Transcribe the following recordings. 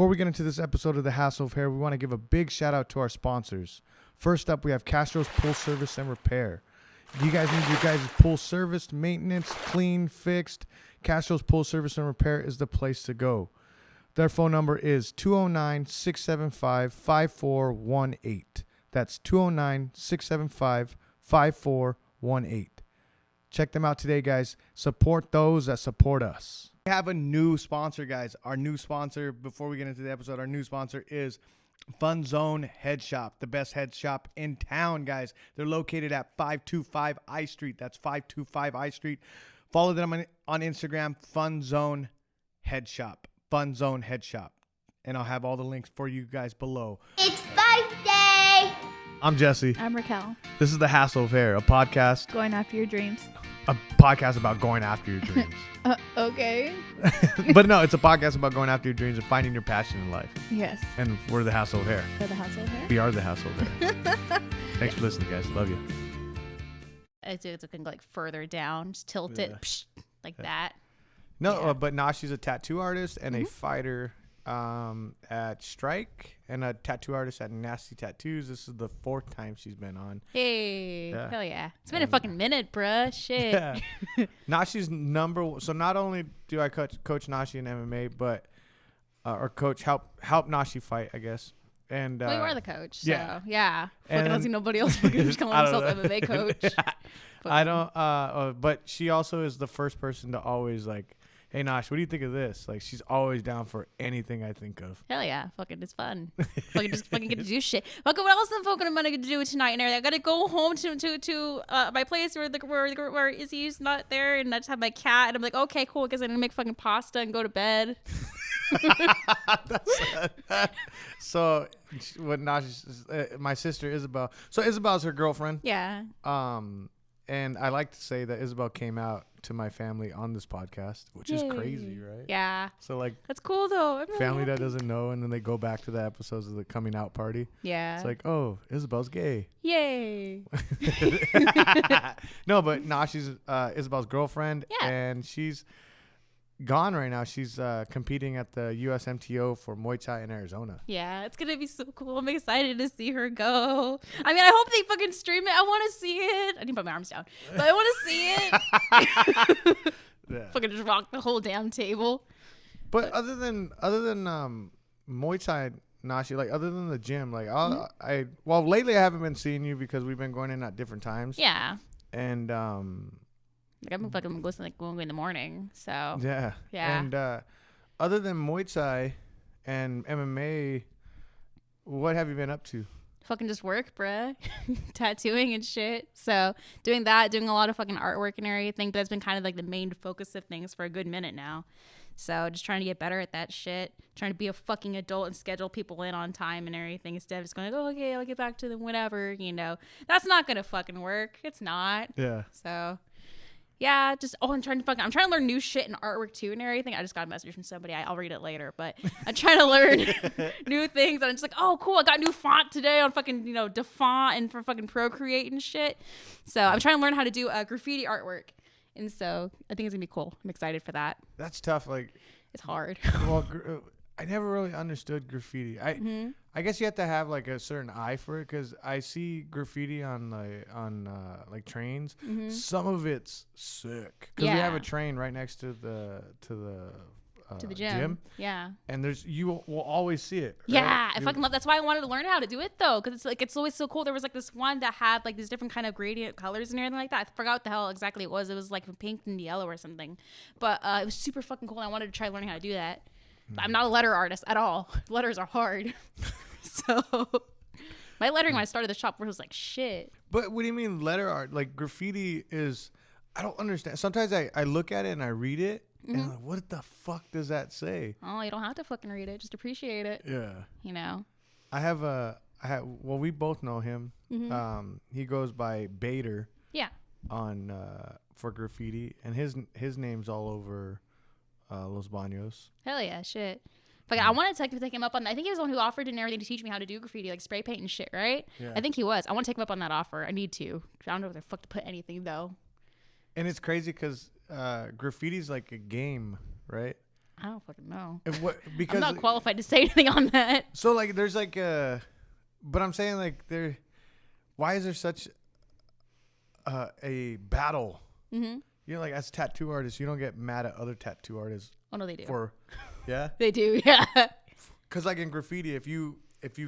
Before we get into this episode of The Hassle of Hair, we want to give a big shout out to our sponsors. First up, we have Castro's Pool Service and Repair. If you guys need your guys' pool serviced, maintenance, clean, fixed, Castro's Pool Service and Repair is the place to go. Their phone number is 209-675-5418. That's 209-675-5418. Check them out today, guys. Support those that support us. We have a new sponsor, guys. Our new sponsor, before we get into the episode, our new sponsor is Fun Zone Head Shop, the best head shop in town, guys. They're located at 525 I Street. That's 525 I Street. Follow them on Instagram, Fun Zone Head Shop. Fun Zone Head Shop. And I'll have all the links for you guys below. It's birthday! I'm Jesse. I'm Raquel. This is The Hassle of Hair, a podcast. Going after your dreams. A podcast about going after your dreams. Okay. But no, it's a podcast about going after your dreams and finding your passion in life. Yes. And we're The Hassle of Hair. For the Hassle of Hair? We are The Hassle of Hair. Thanks for listening, guys. Love you. It's looking like further down. Just tilt it. Psh, like that. No, Yeah. but Nashi's a tattoo artist and a fighter at Strike and a tattoo artist at Nasty Tattoos. This is the 4th time she's been on. Hey. Yeah. Hell yeah. It's been a fucking minute, bruh. Shit. Yeah. Nashi's so not only do I coach Nashi in MMA, but or coach help Nashi fight, I guess. And Well, you are the coach. So, yeah. yeah. And Fucking I don't see nobody else fucking just calling I don't themselves know. MMA coach. But, I don't but she also is the first person to always like, hey Nash, what do you think of this? Like, she's always down for anything I think of. Hell yeah. Fucking it's fun. Fucking just fucking get to do shit. Fucking what else am I fucking gonna get to do tonight and everything? I gotta go home to my place where Izzy's not there, and I just have my cat, and I'm like, okay, cool, I guess I'm gonna make fucking pasta and go to bed. So what Nash my sister Isabel. So Isabel's her girlfriend. Yeah. And I like to say that Isabel came out to my family on this podcast, which is crazy, right? Yeah. So like That's cool though. I'm really family that happy. doesn't know, and then they go back to the episodes of the coming out party. Yeah. It's like, oh, Isabel's gay. Yay. No, but Nashi's Isabel's girlfriend, Yeah. and she's gone right now. She's competing at the USMTO for Muay Thai in Arizona. Yeah, it's gonna be so cool. I'm excited to see her go. I mean, I hope they fucking stream it. I want to see it. I need to put my arms down, but I want to see it. Yeah. Fucking just rock the whole damn table. But other than Muay Thai, Nashi, like other than the gym, like lately I haven't been seeing you because we've been going in at different times. Yeah. And Like I'm fucking listening like going in the morning. So yeah. And other than Muay Thai and MMA, what have you been up to? fucking just work, bruh. Tattooing and shit. So doing that, doing a lot of fucking artwork and everything. But that's been kind of like the main focus of things for a good minute now. So just trying to get better at that shit. Trying to be a fucking adult and schedule people in on time and everything instead of just going, oh, okay, I'll get back to them whenever, you know. That's not going to fucking work. It's not. Yeah. So yeah, just I'm trying to learn new shit in artwork too and everything. I just got a message from somebody. I'll read it later, but I'm trying to learn new things. And I'm just like, oh, cool. I got new font today on fucking, you know, DeFont and for fucking Procreate and shit. So I'm trying to learn how to do graffiti artwork. And so I think it's gonna be cool. I'm excited for that. That's tough. Like, it's hard. well, I never really understood graffiti. I guess you have to have like a certain eye for it, because I see graffiti on like trains. Some of it's sick because we have a train right next to the gym. Yeah. And you will always see it. Right? Yeah, I fucking love. That's why I wanted to learn how to do it though, because it's always so cool. There was like this one that had like these different kind of gradient colors and everything like that. I forgot what the hell exactly it was. It was like pink and yellow or something, but it was super fucking cool. And I wanted to try learning how to do that. But I'm not a letter artist at all. Letters are hard. So my lettering when I started the shop was like shit. But what do you mean letter art? Like graffiti is, I don't understand. Sometimes I look at it and I read it and I'm like, what the fuck does that say? Oh, you don't have to fucking read it. Just appreciate it. Yeah. You know. Well, we both know him. He goes by Bader. Yeah. On for graffiti, and his name's all over Los Baños. Hell yeah, shit. But I wanted to take him up on that. I think he was the one who offered and everything to teach me how to do graffiti, like spray paint and shit, right? Yeah. I think he was. I want to take him up on that offer. I need to. I don't know where the fuck to put anything though. And it's crazy because graffiti's like a game, right? I don't fucking know. Because I'm not qualified to say anything on that. So like, there's like but I'm saying like why is there such a battle? Mm-hmm. You know, like as tattoo artists, you don't get mad at other tattoo artists. Oh no, they do. Yeah. They do, yeah. Because like in graffiti, if you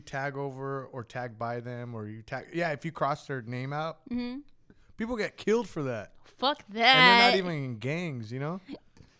tag over or tag by them or if you cross their name out, people get killed for that. Fuck that. And they're not even in gangs, you know?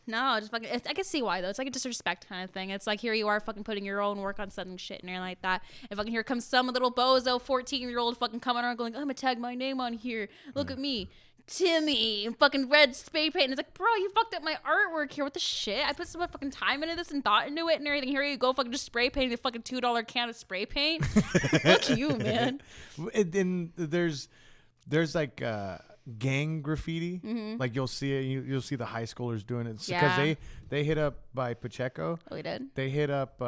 No, just fucking. I can see why though. It's like a disrespect kind of thing. It's like here you are fucking putting your own work on something shit and you're like that. And fucking here comes some little bozo 14-year-old fucking coming around going, I'm gonna tag my name on here. Look at me, Timmy, and fucking red spray paint. And it's like, bro, you fucked up my artwork here. What the shit? I put so much fucking time into this and thought into it and everything. Here you go, fucking just spray painting a fucking $2 can of spray paint. Fuck you, man. And there's like gang graffiti. Like you'll see it. You'll see the high schoolers doing it because they hit up by Pacheco. Oh, we did. They hit up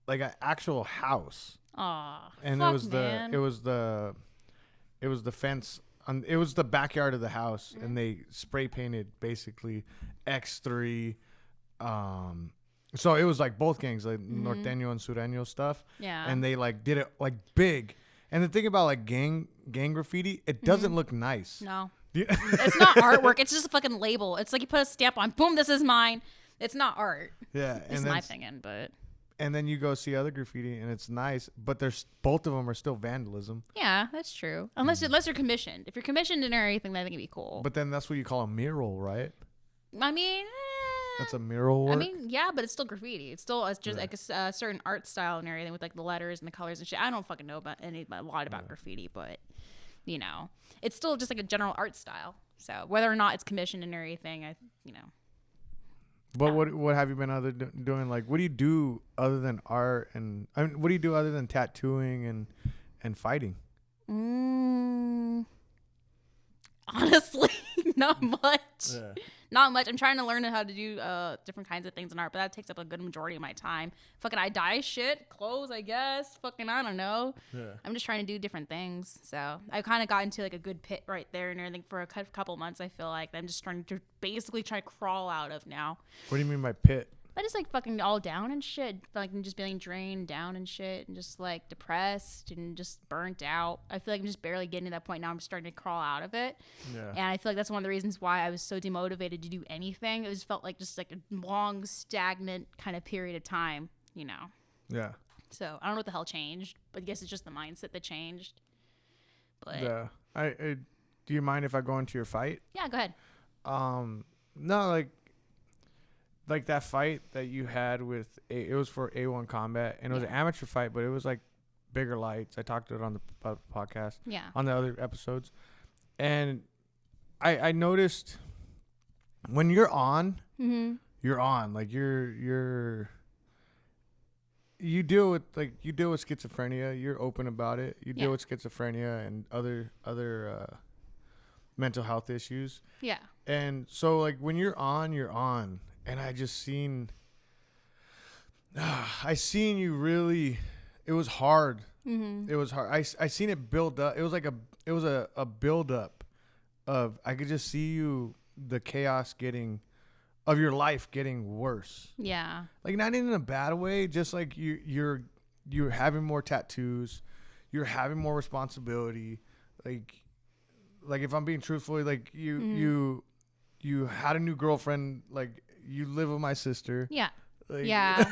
like an actual house. Aw, and fuck, it was man. it was the fence. It was the backyard of the house, and they spray painted basically X3. So it was like both gangs, like Norteño and Sureño stuff. Yeah. And they like did it like big. And the thing about like gang graffiti, it doesn't look nice. No. Yeah. It's not artwork. It's just a fucking label. It's like you put a stamp on, boom, this is mine. It's not art. Yeah. It's my opinion, but. And then you go see other graffiti, and it's nice, but both of them are still vandalism. Yeah, that's true. Unless you're commissioned. If you're commissioned and everything, then I think it'd be cool. But then that's what you call a mural, right? I mean, that's a mural work. I mean, yeah, but it's still graffiti. It's just like a certain art style and everything with like the letters and the colors and shit. I don't fucking know about a lot about graffiti, but you know, it's still just like a general art style. So whether or not it's commissioned and everything, But what have you been doing? Like, what do you do other than art and what do you do other than tattooing and fighting? Honestly, not much. Yeah. Not much. I'm trying to learn how to do different kinds of things in art, but that takes up a good majority of my time. Fucking I dye shit, clothes, I guess. Fucking I don't know. Yeah. I'm just trying to do different things. So I kind of got into like a good pit right there and everything for a couple months. I feel like I'm just trying to crawl out of now. What do you mean by pit? I just like fucking all down and shit, like I'm just being drained down and shit, and just like depressed and just burnt out. I feel like I'm just barely getting to that point now. I'm starting to crawl out of it, and I feel like that's one of the reasons why I was so demotivated to do anything. It was felt like just like a long, stagnant kind of period of time, you know. Yeah. So I don't know what the hell changed, but I guess it's just the mindset that changed. But yeah, I do you mind if I go into your fight? Yeah, go ahead. No, like that fight that you had with it was for A1 Combat, and it was an amateur fight, but it was like bigger lights. I talked to it on the podcast, on the other episodes, and I noticed when you're on, you're on. Like you deal with schizophrenia. You're open about it. You deal with schizophrenia and other mental health issues. Yeah. And so like when you're on. And I just seen you really. It was hard. It was hard. I seen it build up. It was like a build up of. I could just see the chaos of your life getting worse. Yeah. Like not in a bad way. Just like you're having more tattoos, you're having more responsibility. Like if I'm being truthful, like you had a new girlfriend. Like. You live with my sister. Yeah. Like, yeah.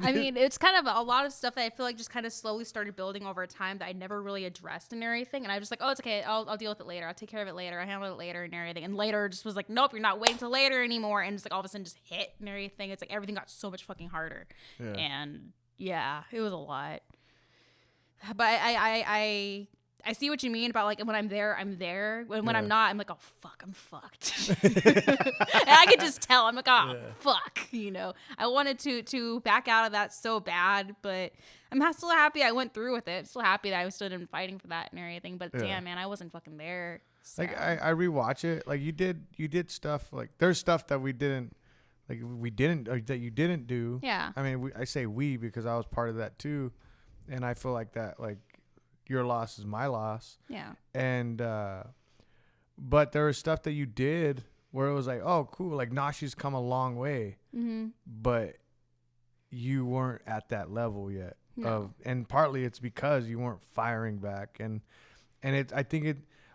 I mean, it's kind of a lot of stuff that I feel like just kind of slowly started building over time that I never really addressed and everything. And I was just like, oh, it's okay. I'll deal with it later. I'll take care of it later. I'll handle it later and everything. And later just was like, nope, you're not waiting till later anymore. And it's like all of a sudden just hit and everything. It's like everything got so much fucking harder. Yeah. And yeah, it was a lot. But I see what you mean about like when I'm there, I'm there. When I'm not, I'm like, oh fuck, I'm fucked. And I could just tell. I'm like, oh fuck, you know. I wanted to back out of that so bad, but I'm still happy I went through with it. I'm still happy that I was still fighting for that and everything. But damn, man, I wasn't fucking there. So. Like I rewatch it. Like you did stuff. Like there's stuff that that you didn't do. Yeah. I mean, I say we because I was part of that too, and I feel like that like. Your loss is my loss. Yeah. And, but there was stuff that you did where it was like, oh, cool. Like Nashi's come a long way. but you weren't at that level yet. No. And partly it's because you weren't firing back.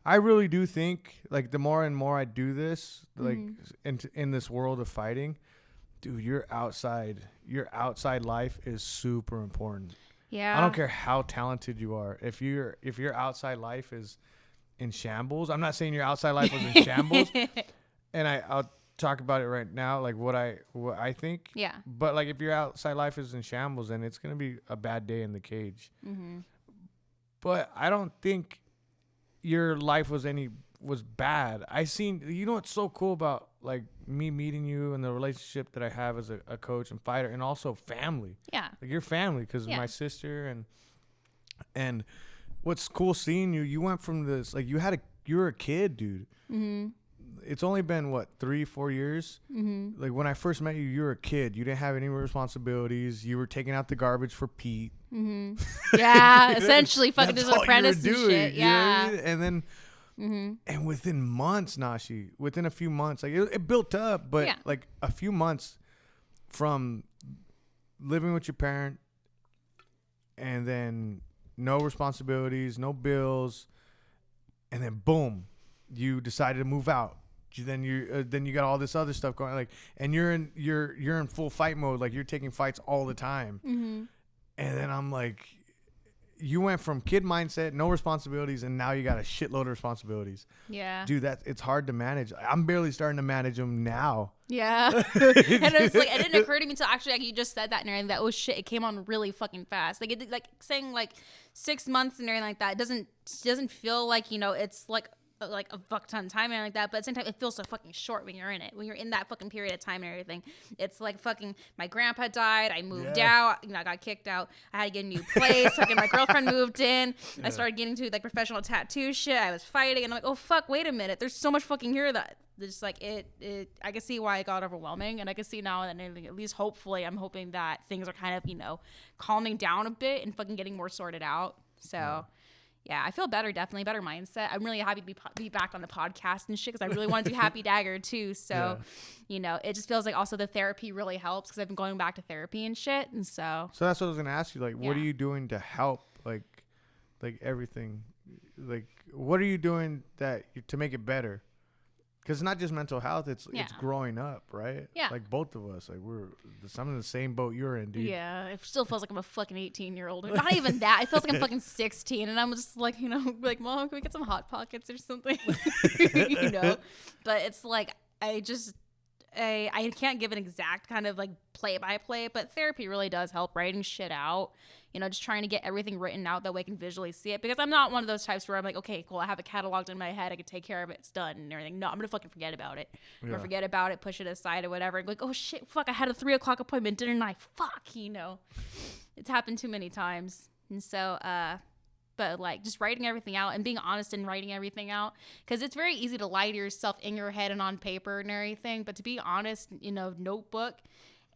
I really do think, like, the more and more I do this, like, in this world of fighting, dude, your outside life is super important. Yeah. I don't care how talented you are. If your outside life is in shambles, I'm not saying your outside life was in shambles, and I'll talk about it right now, like what I think. Yeah. But like, if your outside life is in shambles, then it's gonna be a bad day in the cage. But I don't think your life was bad. You know what's so cool about, like, me meeting you and the relationship that I have as a coach and fighter, and also family. Yeah. Like, your family, because my sister and what's cool seeing you went from this, like, you were a kid, dude. It's only been what, 3-4 years. Like, when I first met you were a kid. You didn't have any responsibilities. You were taking out the garbage for Pete. Yeah, essentially fucking That's just an all you were apprentice and doing, shit. you know what I Yeah. mean? And then and within months, Nashi, within a few months, like, it built up, but like a few months from living with your parent, and then no responsibilities, no bills, and then boom, you decided to move out. Then you got all this other stuff going, like, and you're in full fight mode, like, you're taking fights all the time. And then I'm like, you went from kid mindset, no responsibilities, and now you got a shitload of responsibilities. Yeah. Dude, it's hard to manage. I'm barely starting to manage them now. Yeah. And it's like, it didn't occur to me until actually, like, you just said that and everything, that, oh shit, it came on really fucking fast. Like, it, like, saying like 6 months and everything like that, it doesn't feel like, you know, it's like a fuck ton of time and like that, but at the same time, it feels so fucking short when you're in it. When you're in that fucking period of time and everything, it's like fucking, my grandpa died, I moved out, you know, I got kicked out, I had to get a new place, fucking my girlfriend moved in, I started getting to, like, professional tattoo shit, I was fighting, and I'm like, oh fuck, wait a minute, there's so much fucking here that just like I can see why it got overwhelming, and I can see now that at least hopefully I'm hoping that things are kind of, you know, calming down a bit and fucking getting more sorted out. So yeah, I feel better, definitely better mindset. I'm really happy to be back on the podcast and shit, because I really want to do Happy Dagger too. So, you know, it just feels like also the therapy really helps, because I've been going back to therapy and shit. And so that's what I was gonna ask you. Like, what are you doing to help? Like everything. Like, what are you doing to make it better? Because it's not just mental health, it's growing up, right? Yeah. Like, both of us, like, we're some in the same boat you're in, dude. Yeah, it still feels like I'm a fucking 18-year-old. Not even that. It feels like I'm fucking 16, and I'm just like, you know, like, Mom, can we get some Hot Pockets or something? You know? But it's like, I can't give an exact kind of, like, play-by-play, but therapy really does help, writing shit out. You know, just trying to get everything written out that way I can visually see it. Because I'm not one of those types where I'm like, okay, cool, I have it cataloged in my head, I can take care of it, it's done and everything. No, I'm going to fucking forget about it. I'm going to forget about it, push it aside or whatever. And go like, oh shit, fuck, I had a 3 o'clock appointment, didn't I? Fuck, you know. It's happened too many times. And so, but like, just writing everything out and being honest in writing everything out. Because it's very easy to lie to yourself in your head and on paper and everything. But to be honest, you know, notebook,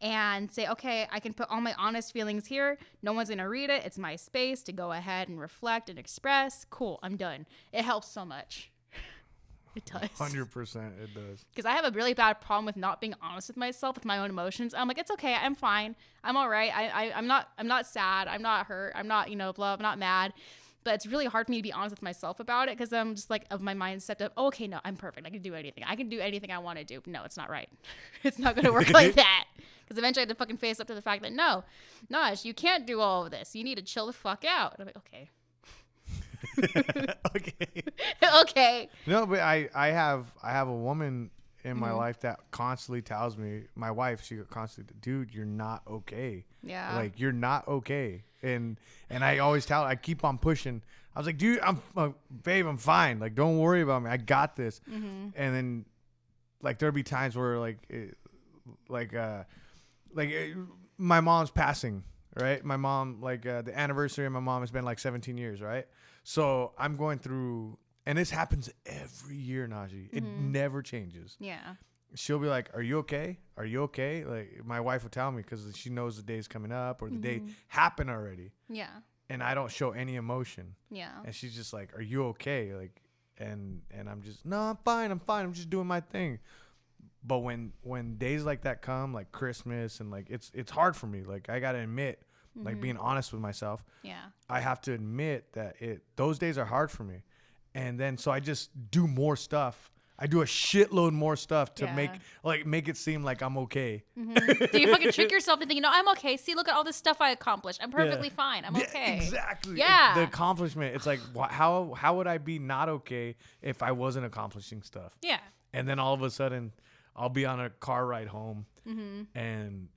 and say, okay, I can put all my honest feelings here. No one's going to read it. It's my space to go ahead and reflect and express. Cool, I'm done. It helps so much. It does. 100% it does. Because I have a really bad problem with not being honest with myself, with my own emotions. I'm like, it's okay. I'm fine. I'm all right. I'm not sad. I'm not hurt. I'm not, you know, blah, I'm not mad. But it's really hard for me to be honest with myself about it, because I'm just like, of my mindset of, oh, okay, no, I'm perfect. I can do anything. I can do anything I want to do. No, it's not right. It's not going to work like that. Because eventually I had to fucking face up to the fact that, no, Nash, you can't do all of this. You need to chill the fuck out. And I'm like, okay. Okay. Okay. No, but I have a woman in my life that constantly tells me, my wife, she constantly, dude, you're not okay. Yeah. Like, you're not okay. And I always tell her, I keep on pushing. I was like, dude, babe, I'm fine. Like, don't worry about me. I got this. And then, like, there'll be times where, my mom's passing, right? My mom, the anniversary of my mom has been like 17 years, right? So I'm going through, and this happens every year, Naji. It never changes. Yeah. She'll be like, are you okay? Are you okay? Like, my wife will tell me, because she knows the day's coming up, or the day happened already. Yeah. And I don't show any emotion. Yeah. And she's just like, are you okay? Like, and I'm just, no, I'm fine. I'm just doing my thing. But when days like that come, like Christmas, and like it's hard for me. Like I gotta admit, like being honest with myself. Yeah. I have to admit that those days are hard for me, and then so I just do more stuff. I do a shitload more stuff to make it seem like I'm okay. So you fucking trick yourself into thinking, no, I'm okay. See, look at all this stuff I accomplished. I'm perfectly fine. I'm okay. Exactly. Yeah. The accomplishment. It's like, how would I be not okay if I wasn't accomplishing stuff? Yeah. And then all of a sudden, I'll be on a car ride home, and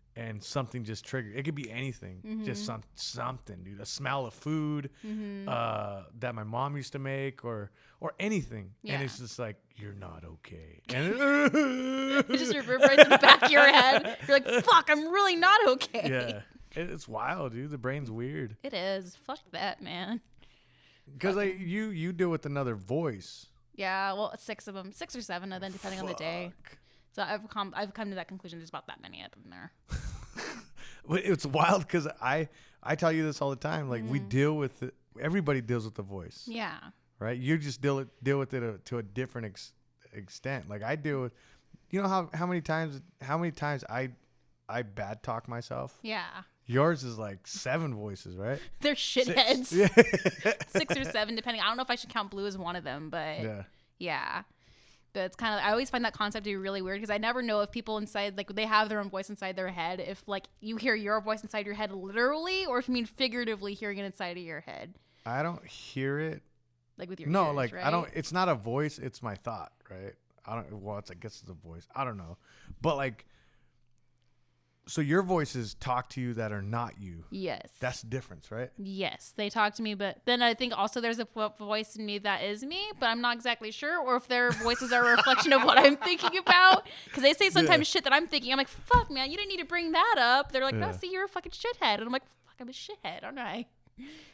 something just triggered. It could be anything, just something, dude. A smell of food that my mom used to make, or anything, and it's just like, you're not okay, and It just reverberates in the back of your head. You're like, fuck, I'm really not okay. Yeah, it's wild, dude. The brain's weird. It is. Fuck that, man. Because like you deal with another voice. Yeah, well, 6 of them, 6 or 7 of them, depending on the day. So I've come to that conclusion. There's about that many of them there. It's wild because I tell you this all the time. Like we deal with it. Everybody deals with the voice. Yeah. Right. You just deal with it to a different extent. Like I deal with. You know how many times I bad talk myself. Yeah. Yours is like 7 voices, right? They're shitheads. 6. Yeah. 6 or 7, depending. I don't know if I should count Blue as one of them, but yeah. But it's kind of, I always find that concept to be really weird because I never know if people inside, like, they have their own voice inside their head. If, like, you hear your voice inside your head literally, or if you mean figuratively hearing it inside of your head. I don't hear it. Like with your no, ears, like right? I don't. It's not a voice. It's my thought, right? I don't. Well, I guess it's a voice. I don't know, but like. So your voices talk to you that are not you. Yes. That's the difference, right? Yes, they talk to me, but then I think also there's a voice in me that is me, but I'm not exactly sure, or if their voices are a reflection of what I'm thinking about. Because they say sometimes shit that I'm thinking. I'm like, fuck, man, you didn't need to bring that up. They're like, no, see, you're a fucking shithead. And I'm like, fuck, I'm a shithead, aren't I?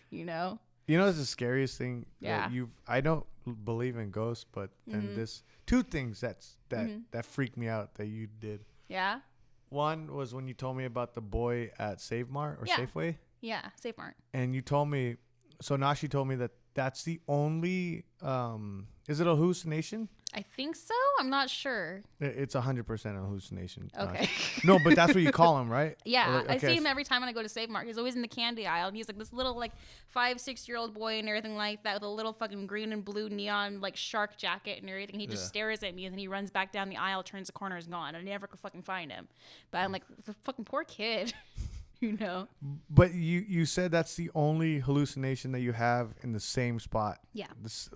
You know? You know, it's the scariest thing. Yeah. I don't believe in ghosts, but and this 2 things that freaked me out that you did. Yeah. One was when you told me about the boy at Save Mart or Safeway. Yeah, Save Mart. And you told me, so Nashi told me that that's the only, is it a hallucination? I think so. I'm not sure. It's 100% a hallucination. Okay. No, but that's what you call him, right? Yeah, Okay. I see him every time when I go to Save Mart. He's always in the candy aisle. And he's like this little like 5-6-year-old boy and everything like that with a little fucking green and blue neon like shark jacket and everything. He just stares at me and then he runs back down the aisle, turns the corner, is gone. I never could fucking find him. But I'm like, the fucking poor kid. You know. But you said that's the only hallucination that you have in the same spot. Yeah. This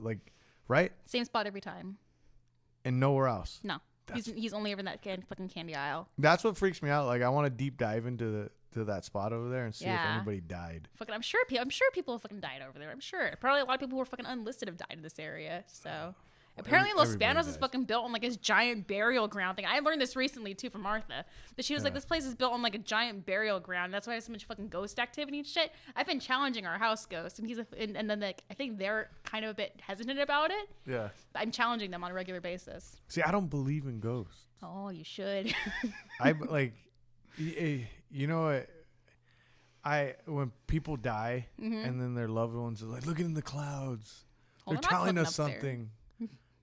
right? Same spot every time. And nowhere else. No. He's only ever in that fucking candy aisle. That's what freaks me out. Like I want to deep dive into that spot over there and see if anybody died. Fucking, I'm sure people have fucking died over there. I'm sure. Probably a lot of people who are fucking unlisted have died in this area. So. Apparently Los Banos is fucking built on like this giant burial ground thing. I learned this recently too from Martha. But she was like, this place is built on like a giant burial ground. That's why there's so much fucking ghost activity and shit. I've been challenging our house ghost, and and then like I think they're kind of a bit hesitant about it. Yeah. But I'm challenging them on a regular basis. See, I don't believe in ghosts. Oh, you should. I like, you know what? When people die and then their loved ones are like looking in the clouds, they're telling us something.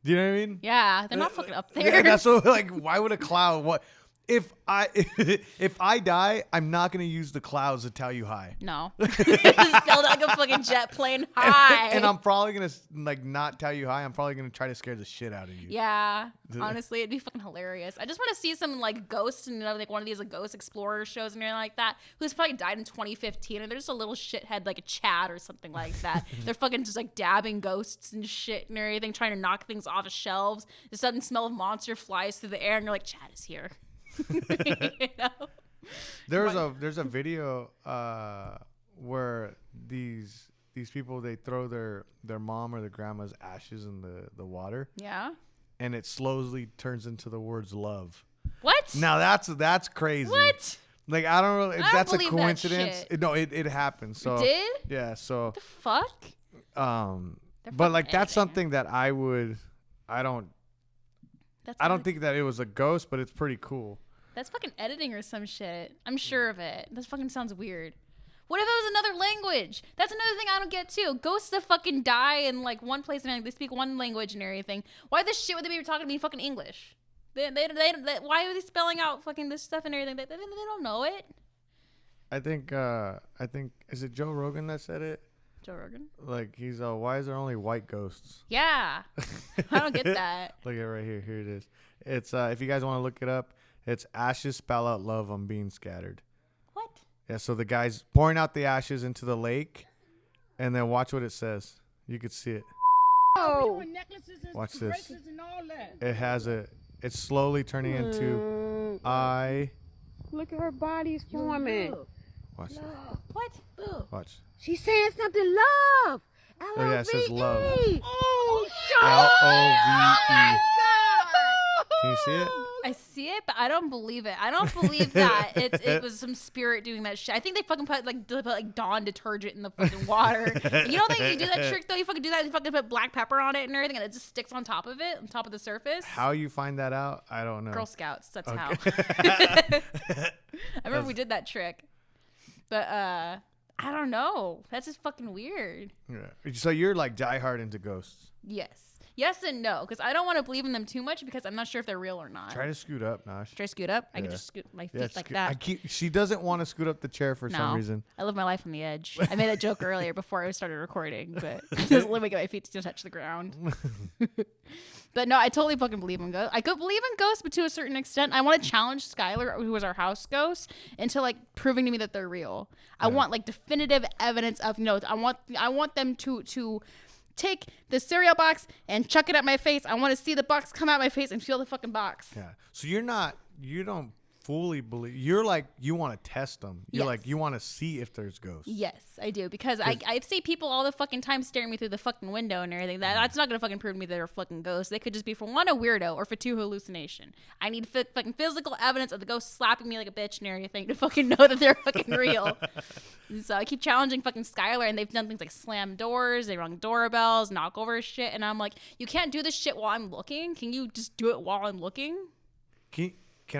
Do you know what I mean? Yeah, they're not fucking up there. Yeah, that's what, like, why would a cloud? What if I die? I'm not gonna use the clouds to tell you hi. No, just build like a fucking jet plane high. And I'm probably gonna like not tell you hi. I'm probably gonna try to scare the shit out of you. Yeah, honestly, it'd be fucking hilarious. I just want to see some like ghosts and like one of these like ghost explorer shows and everything like that. Who's probably died in 2015, and they're just a little shithead like a Chad or something like that. They're fucking just like dabbing ghosts and shit and everything, trying to knock things off of shelves. The sudden smell of monster flies through the air, and you're like, Chad is here. You know? There's a video where these people, they throw their mom or their grandma's ashes in the water. Yeah. And it slowly turns into the words love. What? Now that's crazy. What? Like I don't know if that's a coincidence. No, it happened. So it did? Yeah, so what the fuck? But like that's something that I don't think that it was a ghost, but it's pretty cool. That's fucking editing or some shit. I'm sure of it. This fucking sounds weird. What if it was another language? That's another thing I don't get too. Ghosts that fucking die in like one place and they speak one language and everything. Why the shit would they be talking to me in fucking English? Why are they spelling out fucking this stuff and everything? They don't know it. I think is it Joe Rogan that said it? Joe Rogan. Like he's why is there only white ghosts? Yeah, I don't get that. Look at it right here. Here it is. It's if you guys want to look it up, it's ashes spell out love on being scattered. What? Yeah, so the guy's pouring out the ashes into the lake, and then watch what it says. You could see it. Oh. Watch this. It has it's slowly turning into I. Look at her body's forming. Watch it. What? Watch. She's saying something. Love. Oh yeah, it says love. Oh, L-O-V-E. Can you see it? I see it, but I don't believe it. I don't believe that it was some spirit doing that shit. I think they fucking put like Dawn detergent in the fucking water. You don't think you do that trick though? You fucking do that. You fucking put black pepper on it and everything, and it just sticks on top of it, on top of the surface. How you find that out? I don't know. Girl Scouts. That's Okay. how. I remember we did that trick, but I don't know. That's just fucking weird. Yeah. So you're like diehard into ghosts. Yes and no, because I don't want to believe in them too much because I'm not sure if they're real or not. Try to scoot up, Nash. Should I scoot up? I can Yeah. just scoot my feet like I that. she doesn't want to scoot up the chair for some reason. I live my life on the edge. I made a joke earlier before I started recording, but just let me get my feet to touch the ground. But no, I totally fucking believe in ghosts. I could believe in ghosts, but to a certain extent, I want to challenge Skylar, who was our house ghost, into like proving to me that they're real. I want like definitive evidence of I want them to take the cereal box and chuck it at my face. I want to see the box come out my face and feel the fucking box. Yeah. So you don't fully believe. You're like, you want to test them. You're like, you want to see if there's ghosts. Yes, I do. Because I see people all the fucking time staring me through the fucking window and everything. That's not going to fucking prove to me they're fucking ghosts. They could just be, for one, a weirdo, or for two, hallucination. I need fucking physical evidence of the ghost slapping me like a bitch and everything to fucking know that they're fucking real. So I keep challenging fucking Skylar, and they've done things like slam doors, they rung doorbells, knock over shit, and I'm like, you can't do this shit while I'm looking. Can you just do it while I'm looking? Can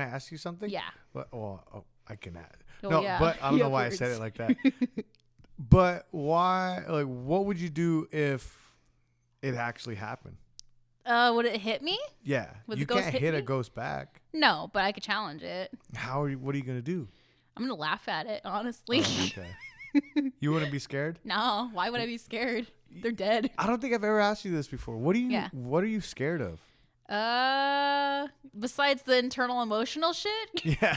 I ask you something? Yeah. Well, I can ask. Oh, no, yeah. but I don't You know have why words. I said it like that. But why? Like, what would you do if it actually happened? Would it hit me? Yeah, Would you the ghost can't hit hit a me? ghost back. No, but I could challenge it. What are you gonna do? I'm gonna laugh at it, honestly. Oh, okay. You wouldn't be scared? No, why would I be scared? They're dead. I don't think I've ever asked you this before. What Yeah. What are you scared of? Besides the internal emotional shit. Yeah.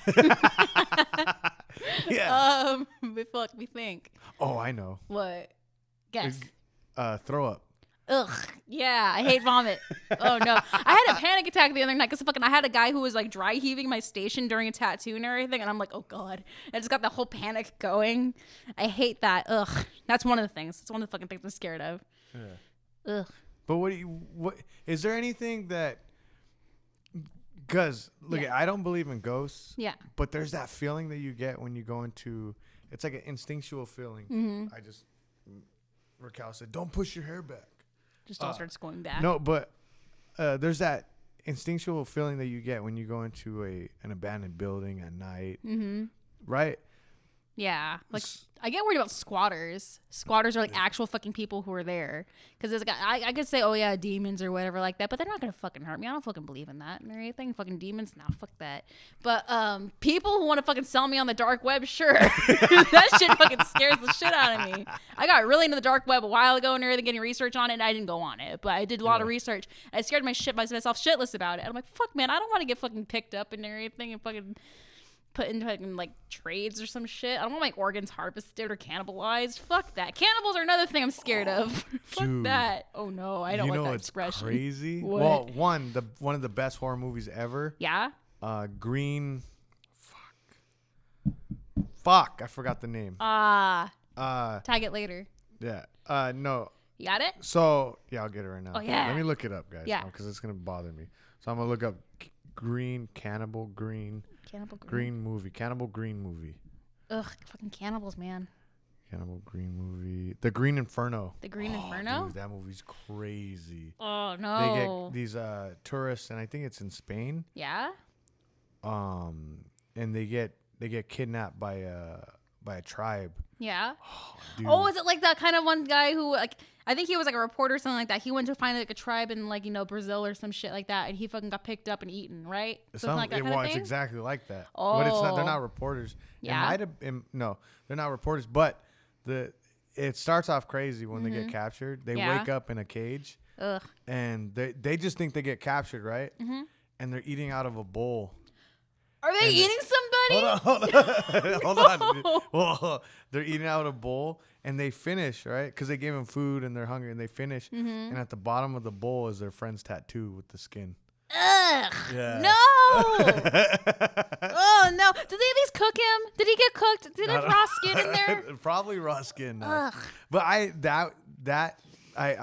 Yeah. But fuck, me think. Oh, I know. What? Guess. Throw up. Ugh. Yeah, I hate vomit. Oh no, I had a panic attack the other night because I had a guy who was like dry heaving my station during a tattoo and everything, and I'm like, oh god, I just got the whole panic going. I hate that. Ugh. That's one of the things. It's one of the fucking things I'm scared of. Yeah. Ugh. But what is there anything that? Because look, I don't believe in ghosts. Yeah. But there's that feeling that you get when you go into. It's like an instinctual feeling. Mm-hmm. Raquel said, "Don't push your hair back." Just all starts going back. No, but there's that instinctual feeling that you get when you go into an abandoned building at night, right? Yeah, like I get worried about squatters. Squatters are like actual fucking people who are there. Because there's a guy, I could say, oh yeah, demons or whatever like that, but they're not gonna fucking hurt me. I don't fucking believe in that or anything. Fucking demons, nah, fuck that. But people who want to fucking sell me on the dark web, sure, that shit fucking scares the shit out of me. I got really into the dark web a while ago and everything, getting research on it, and I didn't go on it, but I did a lot of research. I scared myself shitless about it. And I'm like, fuck, man, I don't want to get fucking picked up and everything and fucking put into like trades or some shit. I don't want my organs harvested or cannibalized. Fuck that. Cannibals are another thing I'm scared of. Fuck Dude. that. Oh no, I don't like that it's expression. crazy. What? Well, one of the best horror movies ever. Yeah. Green. Fuck. I forgot the name. Tag it later. Yeah. No. You got it? So yeah, I'll get it right now. Oh, yeah. Let me look it up, guys. Yeah. Because it's gonna bother me. So I'm gonna look up Cannibal Green movie. Ugh, fucking cannibals, man. Cannibal Green movie. The Green Inferno. The Green Inferno? Dude, that movie's crazy. Oh They no. get these tourists, and I think it's in Spain. Yeah? And they get kidnapped by by a tribe. Yeah. Dude. Oh, is it like that kind of one guy who like I think he was like a reporter or something like that. He went to find like a tribe in like Brazil or some shit like that, and he fucking got picked up and eaten, right? Something like that kind of It's thing. exactly like that. But it's not. They're Oh. not reporters. Yeah. It might have been, no, they're not reporters. But it starts off crazy when they get captured. They Yeah. wake up in a cage, Ugh. and they just think they get captured, right? And they're eating out of a bowl. Are they eating somebody? Hold on. Hold on. No. Well, they're eating out of a bowl, and they finish, right? Because they gave them food, and they're hungry, and they finish. And at the bottom of the bowl is their friend's tattoo with the skin. Ugh. Yeah. No. Oh no. Did they at least cook him? Did he get cooked? Did they have raw skin in there? Probably raw skin. No. Ugh. But I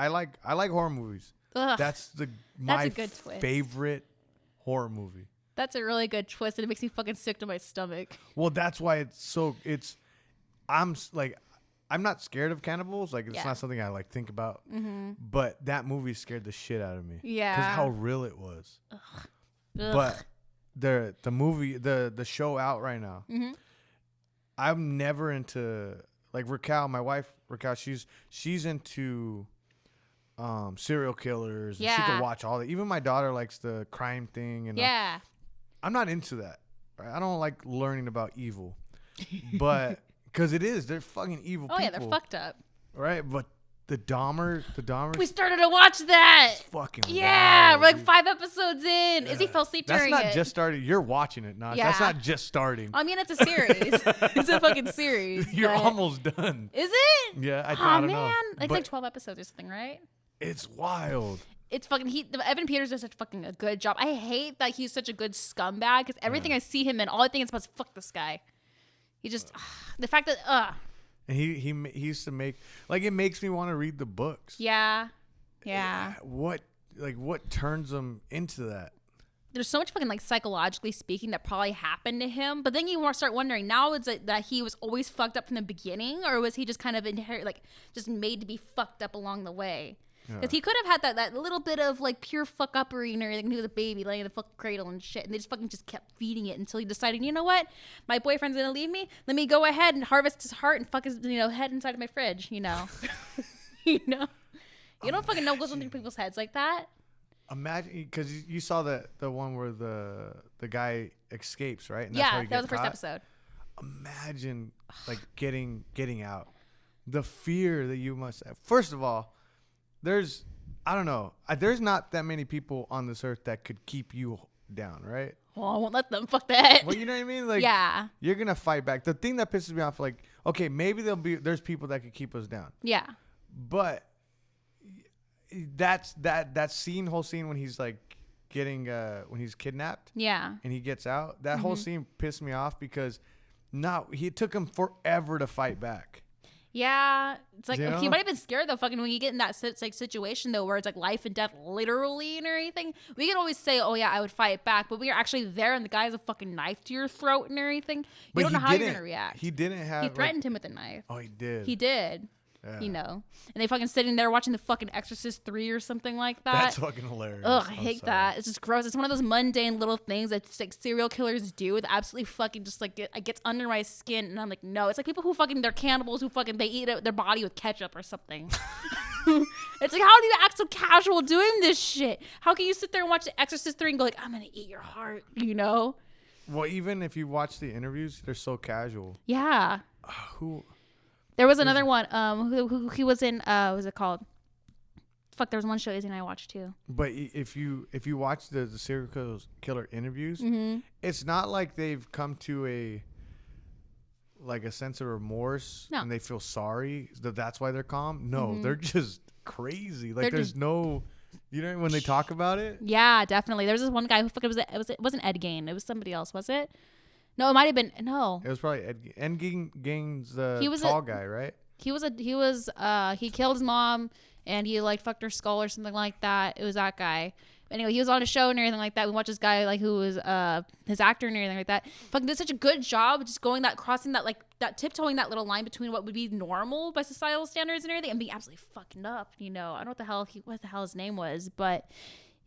like horror movies. Ugh. That's my a good twist. favorite horror movie. That's a really good twist, and it makes me fucking sick to my stomach. Well, that's why I'm not scared of cannibals. Like, it's Yeah. not something I like think about. But that movie scared the shit out of me. Yeah. Because how real it was. Ugh. But the movie, the show out right now. I'm never into, like, Raquel, my wife Raquel. She's into serial killers. And she Yeah. can watch all that. Even my daughter likes the crime thing. And Yeah. I'm not into that. Right? I don't like learning about evil, but because they're fucking evil. Oh people, yeah, they're fucked up. right? But the Dahmer, We started to watch that. fucking Yeah, wild, we're like dude. 5 episodes in. Izzy fell asleep That's during not it. just started. You're watching it, Nash. That's Yeah. not just starting. I mean, it's a series. It's a fucking series. You're but- almost done. Is it? Yeah, I Oh don't man, know. it's But like 12 episodes or something, right? it's wild. It's fucking Evan Peters does such fucking a good job. I hate that he's such a good scumbag because everything I see him in, all I think is about is fuck this guy. He just the fact that And he used to make, like, it makes me want to read the books. yeah. What turns them into that? There's so much fucking like psychologically speaking that probably happened to him, but then you start wondering now is it that he was always fucked up from the beginning, or was he just kind of just made to be fucked up along the way? Because he could have had that little bit of like pure fuck uppery and everything. He was a baby laying in the fucking cradle and shit, and they just fucking just kept feeding it until he decided, you know what, my boyfriend's gonna leave me. Let me go ahead and harvest his heart and fuck his head inside of my fridge. You don't fucking know what goes on through people's heads like that. Imagine, because you saw the one where the guy escapes, right? And that's how Yeah, he that was the gets first caught. episode. Imagine like getting out, the fear that you must have. First of all, there's not that many people on this earth that could keep you down, right? Well, I won't let them. Fuck that. Well, you know what I mean? Like, Yeah. you're gonna fight back. The thing that pisses me off, like, okay, maybe there's people that could keep us down, Yeah. but that whole scene when he's like getting when he's kidnapped Yeah. and he gets out, that whole scene pissed me off because it took him forever to fight back. Yeah, it's like You know? he might have been scared though. Fucking when you get in that situation though, where it's like life and death, literally and everything. We can always say, "Oh yeah, I would fight back," but we are actually there, and the guy has a fucking knife to your throat and everything. But You don't know he how you're didn't- gonna react. He didn't have. He like- threatened him with a knife. oh, he did. He did. Yeah. And they fucking sitting there watching the fucking Exorcist 3 or something like that. That's fucking hilarious. Ugh, I I'm hate sorry. that. It's just gross. It's one of those mundane little things that just like serial killers do that absolutely fucking just like it gets under my skin, and I'm like, no. It's like people who fucking they're cannibals who fucking they eat their body with ketchup or something. It's like, how do you act so casual doing this shit? How can you sit there and watch The Exorcist 3 and go like, I'm gonna eat your heart, Well, even if you watch the interviews, they're so casual. Yeah. Who? There was another one. Who he was in. What was it called? Fuck, there was one show Izzy and I watched too. But if you watch the serial killer interviews, it's not like they've come to a sense of remorse No. and they feel sorry that's why they're calm. No, they're just crazy. Like They're there's just- no, when they talk about it. Yeah, definitely. There was this one guy who fucking it wasn't Ed Gein. It was somebody else, was it? No, it might have been no. It was probably Ed Gein's the He was tall guy, right? He killed his mom and he like fucked her skull or something like that. It was that guy. Anyway, he was on a show and everything like that. We watched this guy like who was his actor and everything like that. Fucking did such a good job just crossing that tiptoeing that little line between what would be normal by societal standards and everything and being absolutely fucking up. I don't know what the hell his name was, but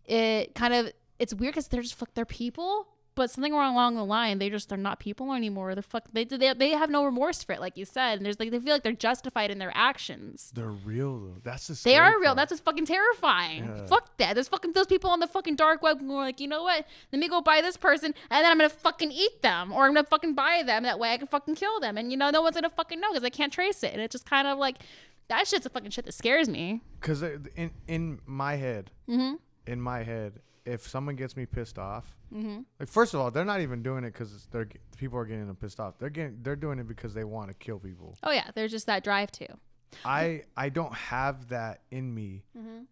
it's weird because they're people. but something wrong along the line. They're not people anymore. They have no remorse for it, like you said. And there's like they feel like they're justified in their actions. They're real though. That's the They are scary real. part. That's what's fucking terrifying. Yeah. Fuck that. There's fucking those people on the fucking dark web who are like, you know what? Let me go buy this person and then I'm gonna fucking eat them, or I'm gonna fucking buy them. That way I can fucking kill them. And no one's gonna fucking know because I can't trace it. And it's just kind of like that shit's a fucking shit that scares me. Because in my head, if someone gets me pissed off, like first of all, they're not even doing it because people are getting them pissed off. They're doing it because they want to kill people. Oh yeah, there's just that drive too. I don't have that in me,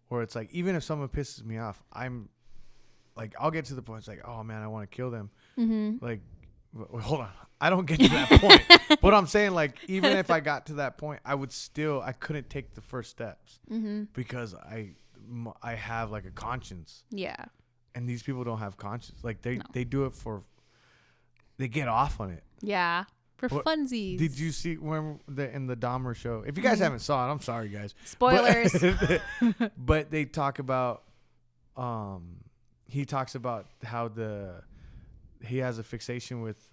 where it's like even if someone pisses me off, I'm like I'll get to the point. It's like, oh man, I want to kill them. Like, hold on, I don't get to that point. But I'm saying like even if I got to that point, I couldn't take the first steps because I have like a conscience. Yeah. And these people don't have conscience. Like they do it they get off on it. Yeah. For funsies. Did you see in the Dahmer show? If you guys haven't saw it, I'm sorry guys. Spoilers. But they talk about he talks about how he has a fixation with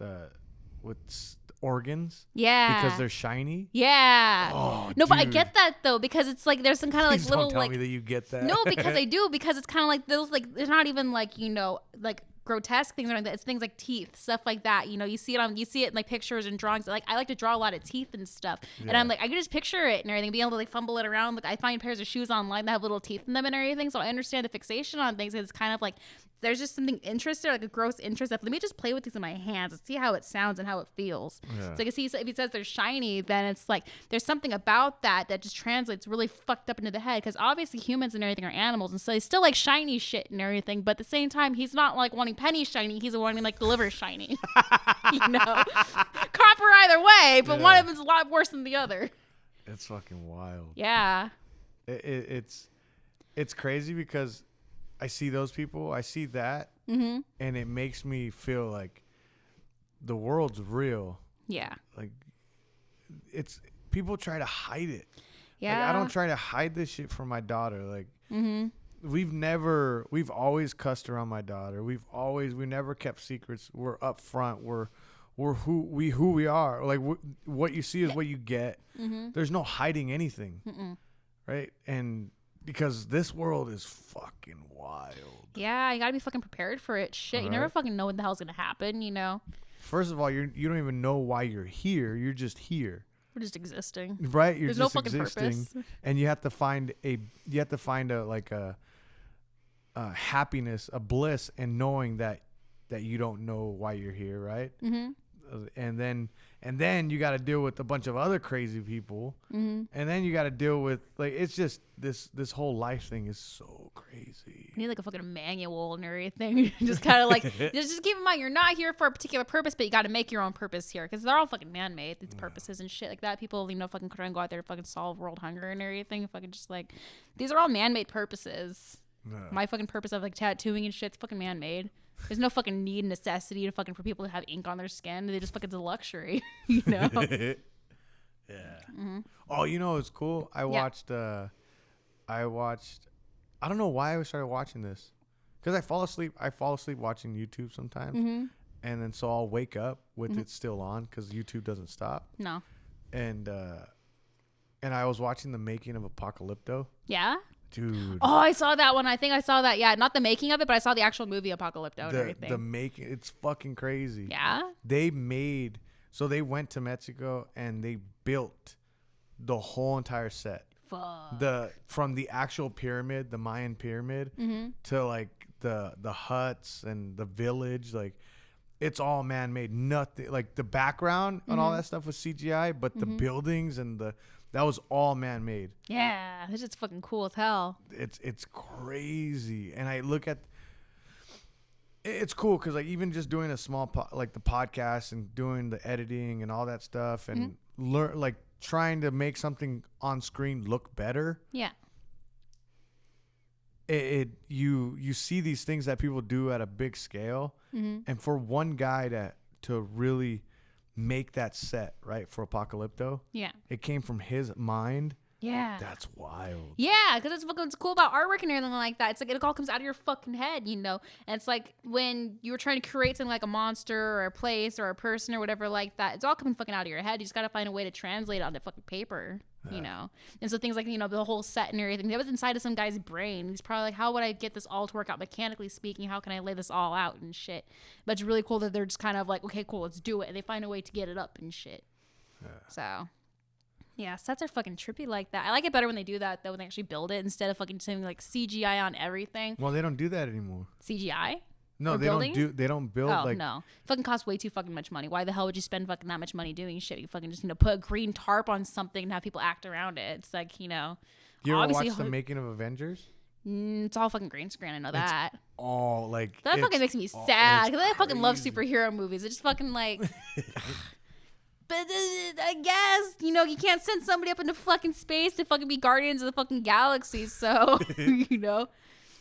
organs. Yeah. Because they're shiny. Yeah. Oh, no, but I dude. get that though, because it's like there's some kind of like Please little don't tell like me that you get that. no, because I do, because it's kind of like those like they're not even like like grotesque things or like that. It's things like teeth, stuff like that. You see it in like pictures and drawings. Like I like to draw a lot of teeth and stuff, and I'm like I can just picture it and everything, being able to like fumble it around. Like I find pairs of shoes online that have little teeth in them and everything, so I understand the fixation on things. It's kind of like there's just something interested, like a gross interest. Let me just play with these in my hands and see how it sounds and how it feels. Yeah. So if he says they're shiny, then it's like there's something about that just translates really fucked up into the head. Because obviously humans and everything are animals, and so they still like shiny shit and everything. But at the same time, he's not like wanting penny shiny. He's wanting like the liver shiny. Copper either way, but one of them is a lot worse than the other. It's fucking wild. Yeah. It's crazy because I see those people, I see that, and it makes me feel like the world's real. Yeah. Like it's people try to hide it. Yeah. Like, I don't try to hide this shit from my daughter. Like we've always cussed around my daughter. We never kept secrets. We're upfront. We're who we are. Like what you see is what you get. There's no hiding anything. Right? And because this world is fucking wild. Yeah, you gotta be fucking prepared for it. Shit, you never fucking know what the hell's gonna happen, First of all, you don't even know why you're here. You're just here. We're just existing. Right? You're There's just no fucking existing. purpose. And you have to find a happiness, a bliss in knowing that you don't know why you're here, right? And then you got to deal with a bunch of other crazy people, and then you got to deal with like it's just this whole life thing is so crazy. You need like a fucking manual and everything. Just kind of like just keep in mind you're not here for a particular purpose, but you got to make your own purpose here because they're all fucking man-made. These purposes and shit like that. People fucking try and go out there to fucking solve world hunger and everything. Fucking just like these are all man-made purposes. My fucking purpose of like tattooing and shit's fucking man-made. There's no fucking need, necessity for people to have ink on their skin. They just fucking, it's a luxury, Yeah. Oh, it's cool. I watched, I don't know why I started watching this. Because I fall asleep watching YouTube sometimes. And then so I'll wake up with it still on because YouTube doesn't stop. No. And I was watching the making of Apocalypto. Yeah? Dude. Oh, I saw that one. I think I saw that. Yeah, not the making of it, but I saw the actual movie Apocalypto and everything. The making, it's fucking crazy. Yeah? They went to Mexico and they built the whole entire set. Fuck. From the actual pyramid, the Mayan pyramid, to like the huts and the village, like it's all man-made. Nothing like the background and all that stuff was CGI, but the buildings and that was all man-made. Yeah, this is fucking cool as hell. It's crazy, and I look at it's cool because like even just doing a small like the podcast and doing the editing and all that stuff and learn like trying to make something on screen look better. Yeah. You see these things that people do at a big scale, and for one guy to really make that set right for Apocalypto, Yeah. it came from his mind Yeah. That's wild. Yeah, because it's fucking cool about artwork and everything like that. It's like it all comes out of your fucking head, you know? And it's like when you were trying to create something like a monster or a place or a person or whatever like that, it's all coming fucking out of your head. You just got to find a way to translate it onto fucking paper, you know? And so things like, you know, the whole set and everything, that was inside of some guy's brain. He's probably like, how would I get this all to work out mechanically speaking? How can I lay this all out and shit? But it's really cool that they're just kind of like, okay, cool, let's do it. And they find a way to get it up and shit. So... yeah, sets are fucking trippy like that. I like it better when they do that, though, when they actually build it instead of fucking doing like CGI on everything. Well, they don't do that anymore. CGI? No, Or they building? They don't build Oh, like. no. Fucking costs way too fucking much money. Why the hell would you spend fucking that much money doing shit? You fucking just, you know, put a green tarp on something and have people act around it. It's like, you know. You ever obviously watch the making of Avengers? It's all fucking green screen. I know that. Oh, like That fucking makes me sad because I fucking love superhero movies. It's just fucking like. But I guess, you know, you can't send somebody up into fucking space to fucking be guardians of the fucking galaxy. So, you know.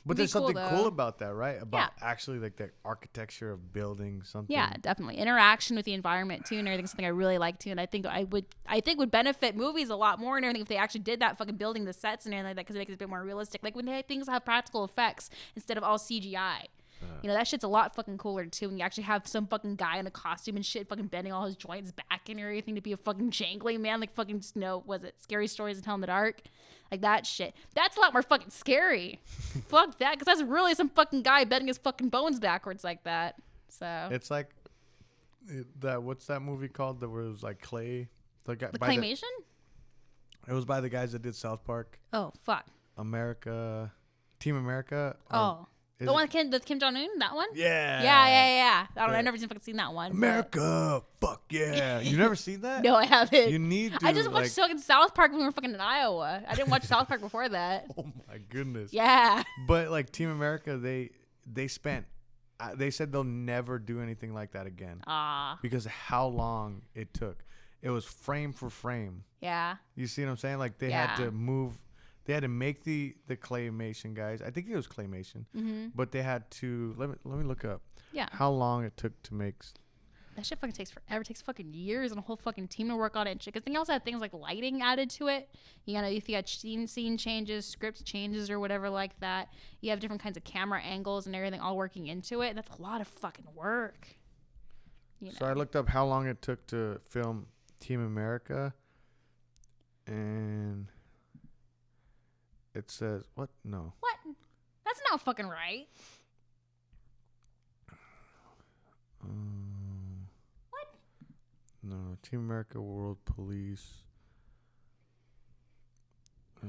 But there's something though. cool about that, right? About actually like the architecture of building something. Yeah, definitely. Interaction with the environment too and everything is something I really like too. And I think would benefit movies a lot more and everything if they actually did that fucking building the sets and everything like that because it makes it a bit more realistic. Like when things have practical effects instead of all CGI. You know, that shit's a lot fucking cooler too when you actually have some fucking guy in a costume and shit fucking bending all his joints back and everything to be a fucking jangly man like fucking was it Scary Stories to Tell in the Dark? Like that shit. That's a lot more fucking scary. Fuck that, because that's really some fucking guy bending his fucking bones backwards like that. So It's like that. What's that movie called? That was like clay. the claymation? It was by the guys that did South Park. Oh fuck. Team America. Oh. The one with Kim Jong-un? That one? Yeah. Yeah. I've never fucking seen that one. America. Fuck yeah. You never seen that? No, I haven't. You need to. I just watched fucking South Park when we were fucking in Iowa. I didn't watch South Park before that. Oh my goodness. Yeah. But like Team America, they spent. They said they'll never do anything like that again. Because of how long it took. It was frame for frame. Yeah. You see what I'm saying? Like they had to move. They had to make the claymation guys. I think it was claymation, but they had to let me look up. Yeah. How long it took to make. That shit fucking takes forever. It takes fucking years and a whole fucking team to work on it and shit. Because they also had things like lighting added to it. You know, if you had scene changes, script changes, or whatever like that, you have different kinds of camera angles and everything all working into it. That's a lot of fucking work. You know? So I looked up how long it took to film Team America, and it says what? No. What? That's not fucking right. What? No, Team America World Police.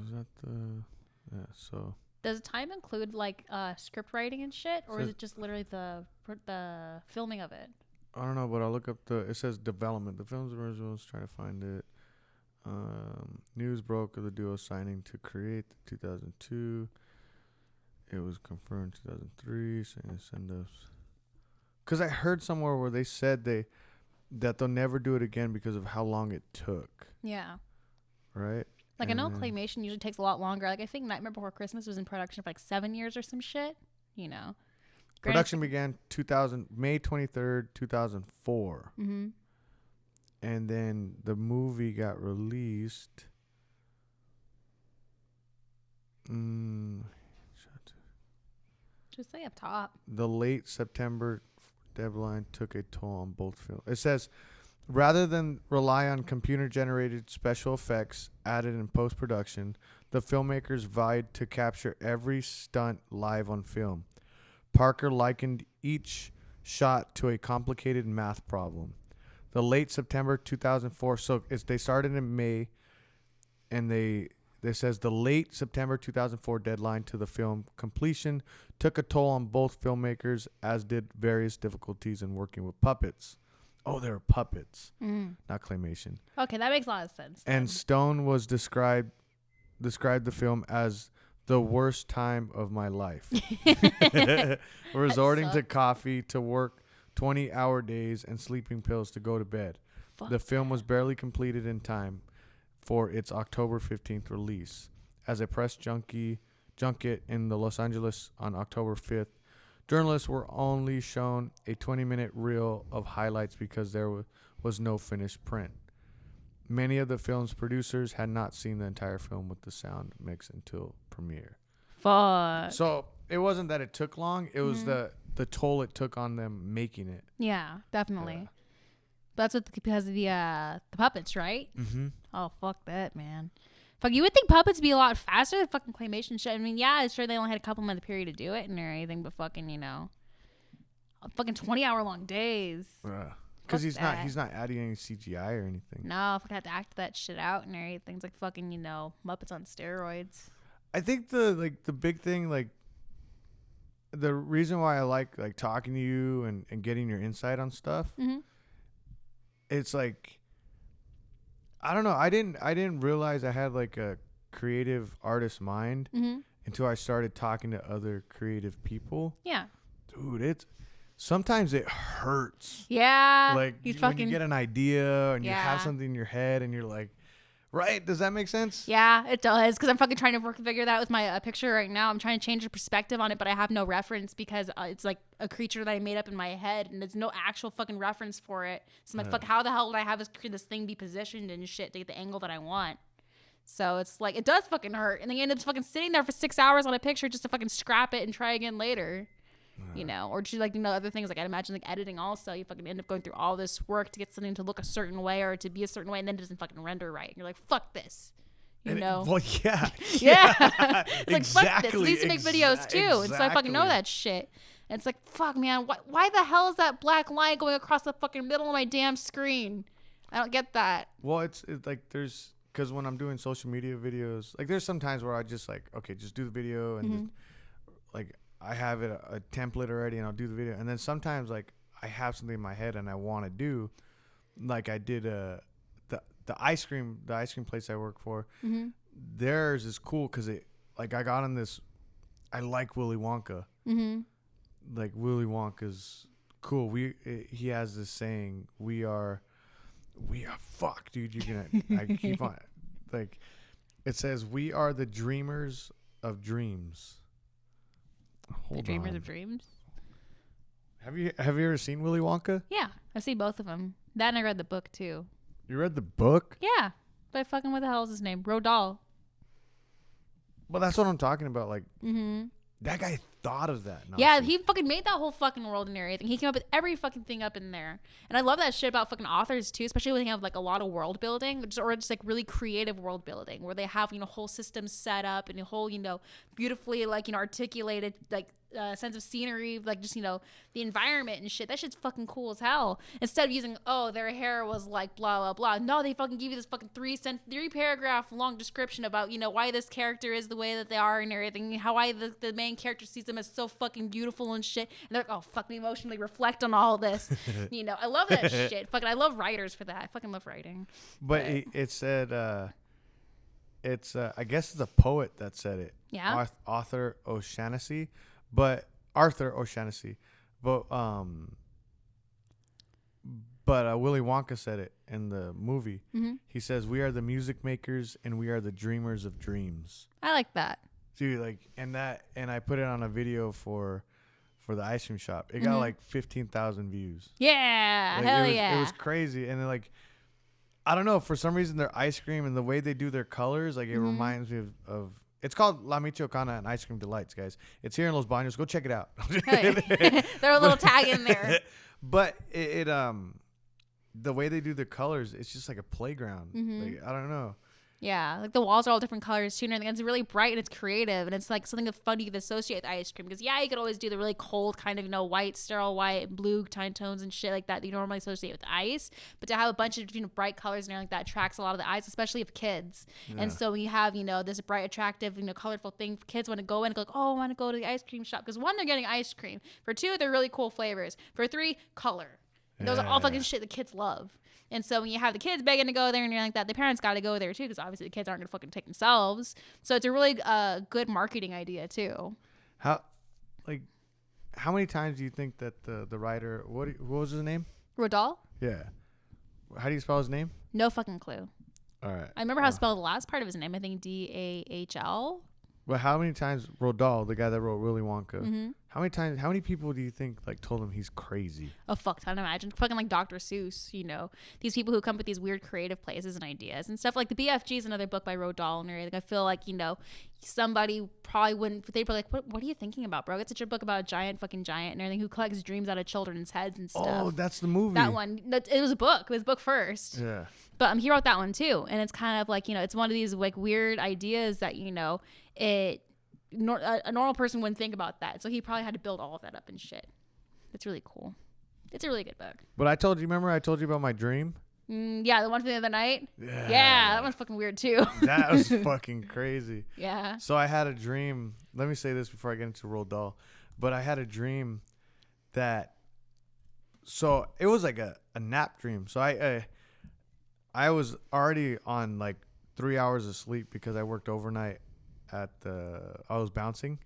Is that the? Yeah. So. Does time include like script writing and shit, or is Says- it just literally the filming of it? I don't know, but I'll look up it says development. The film's original was trying to find it. News broke of the duo signing to create the 2002. It was confirmed 2003. Saying send us. Because I heard somewhere where they said that they'll never do it again because of how long it took. Yeah. Right? Like, I know claymation usually takes a lot longer. Like, I think Nightmare Before Christmas was in production for like 7 years or some shit. You know. Production began May 23rd, 2004. Mm-hmm. And then the movie got released. Just say up top. The late September deadline took a toll on both films. It says, rather than rely on computer-generated special effects added in post-production, the filmmakers vied to capture every stunt live on film. Parker likened each shot to a complicated math problem. The late September 2004, so they started in May, and they says the late September 2004 deadline to the film completion took a toll on both filmmakers, as did various difficulties in working with puppets. Oh, they were puppets, not claymation. Okay, that makes a lot of sense. And Stone was described the film as the worst time of my life. Resorting to coffee to work 20-hour days and sleeping pills to go to bed. Fuck The film was barely completed in time for its October 15th release. As a press junket in the Los Angeles on October 5th, journalists were only shown a 20-minute reel of highlights because there was no finished print. many of the film's producers had not seen the entire film with the sound mix until premiere. Fuck. So it wasn't that it took long. It was the toll it took on them making it. Yeah, definitely. Yeah. But that's what because of the puppets, right? Mm-hmm. Oh, fuck that, man. Fuck, you would think puppets be a lot faster than fucking claymation shit. I mean, yeah, it's sure they only had a couple month period to do it and everything, but fucking, you know, fucking 20-hour long days. Because he's that. not adding any CGI or anything. No, fucking have to act that shit out and everything. It's like fucking, you know, Muppets on steroids. I think the big thing, like, the reason why I like talking to you and getting your insight on stuff, it's like, I don't know. I didn't realize I had like a creative artist mind until I started talking to other creative people. Yeah. Dude, sometimes it hurts. Yeah. Like when you get an idea and you have Yeah. something in your head and you're like, right? Does that make sense? Yeah, it does. Because I'm fucking trying to figure that out with my picture right now. I'm trying to change the perspective on it, but I have no reference because it's like a creature that I made up in my head, and there's no actual fucking reference for it. So I'm like, fuck, how the hell would I have this thing be positioned and shit to get the angle that I want? So it's like, it does fucking hurt. And then you end up fucking sitting there for 6 hours on a picture just to fucking scrap it and try again later. You know, or just like, you know, other things like I'd imagine like editing also, you fucking end up going through all this work to get something to look a certain way or to be a certain way, and then it doesn't fucking render right. And you're like, fuck this. You know? Well, yeah. Yeah. It's like, fuck this. Exactly, I used to make videos too. And so I fucking know exactly. that shit. And it's like, fuck, man. Why the hell is that black line going across the fucking middle of my damn screen? I don't get that. Well, it's like because when I'm doing social media videos, like there's some times where I just like, okay, just do the video and just, like I have it a template already and I'll do the video. And then sometimes like I have something in my head and I want to do, like I did the ice cream place I work for. Theirs is cool because it like I got on this. I like Willy Wonka. Like Willy Wonka's cool. He has this saying, we are fuck, dude. You're gonna. I keep on like it says we are the dreamers of dreams. Hold The Dreamers on. of Dreams. Have you ever seen Willy Wonka? Yeah, I've seen both of them. That and I read the book too. You read the book? Yeah, but fucking what the hell is his name? Rodal. Well, that's what I'm talking about. Like that guy thought of that. Yeah, nonsense. he fucking made that whole fucking world and everything. He came up with every fucking thing up in there. And I love that shit about fucking authors too, especially when they have like a lot of world building or just like really creative world building where they have, you know, whole systems set up and a whole, you know, beautifully like, you know, articulated like sense of scenery, like just, you know, the environment and shit. That shit's fucking cool as hell. Instead of using, oh, their hair was like blah, blah, blah. No, they fucking give you this fucking three paragraph long description about, you know, why this character is the way that they are and everything, how why the main character sees them as so fucking beautiful and shit. And they're like, oh, fuck me, emotionally reflect on all this. You know, I love that shit. Fucking, I love writers for that. I fucking love writing. But it said, it's I guess it's a poet that said it. Yeah. Arthur O'Shaughnessy, but Willy Wonka said it in the movie. He says, "We are the music makers and we are the dreamers of dreams." I like that. Dude, like, and I put it on a video for the ice cream shop. It got like 15,000 views. Yeah, Like, hell it was, yeah. It was crazy, and then like, I don't know, for some reason their ice cream and the way they do their colors, like it reminds me of. It's called La Michoacana and Ice Cream Delights, guys. It's here in Los Baños. Go check it out. Throw a little tag in there. But it the way they do the colors, it's just like a playground. Like, I don't know. Yeah, like the walls are all different colors too, and it's really bright and it's creative, and it's like something that's fun you can associate with ice cream. Because yeah, you could always do the really cold kind of, you know, white, sterile white, blue tone tones and shit like that you normally associate with ice. But to have a bunch of, you know, bright colors and everything like that attracts a lot of the eyes, especially of kids. Yeah. And so when you have, you know, this bright, attractive, you know, colorful thing, kids want to go in and go like, oh, I want to go to the ice cream shop because 1, they're getting ice cream. For 2, they're really cool flavors. For 3, color. And those are all fucking shit the kids love. And so when you have the kids begging to go there and you're like that, the parents got to go there too because obviously the kids aren't going to fucking take themselves. So it's a really good marketing idea too. How many times do you think that the writer, what was his name? Rodal? Yeah. How do you spell his name? No fucking clue. All right. I remember how to spell the last part of his name. I think Dahl. Well, how many times Rodal, the guy that wrote Willy Wonka, How many people do you think like told him he's crazy? A fuck ton. Imagine fucking like Dr. Seuss, these people who come up with these weird creative places and ideas and stuff. Like the BFG is another book by Roald Dahl and everything. I feel like, somebody probably wouldn't, they'd be like, what are you thinking about, bro? It's such a book about a giant and everything who collects dreams out of children's heads and stuff. Oh, that's the movie. That one. It was a book. It was a book first. Yeah. But he wrote that one too. And it's kind of like, it's one of these like weird ideas that, a normal person wouldn't think about that. So he probably had to build all of that up and shit. It's really cool. It's a really good book. But I told you about my dream? Yeah, the one from the other night. Yeah. Yeah, that one's fucking weird too. That was fucking crazy. Yeah. So I had a dream. Let me say this before I get into Roald Dahl. But I had a dream so it was like a nap dream. So I was already on like 3 hours of sleep because I worked overnight I was bouncing.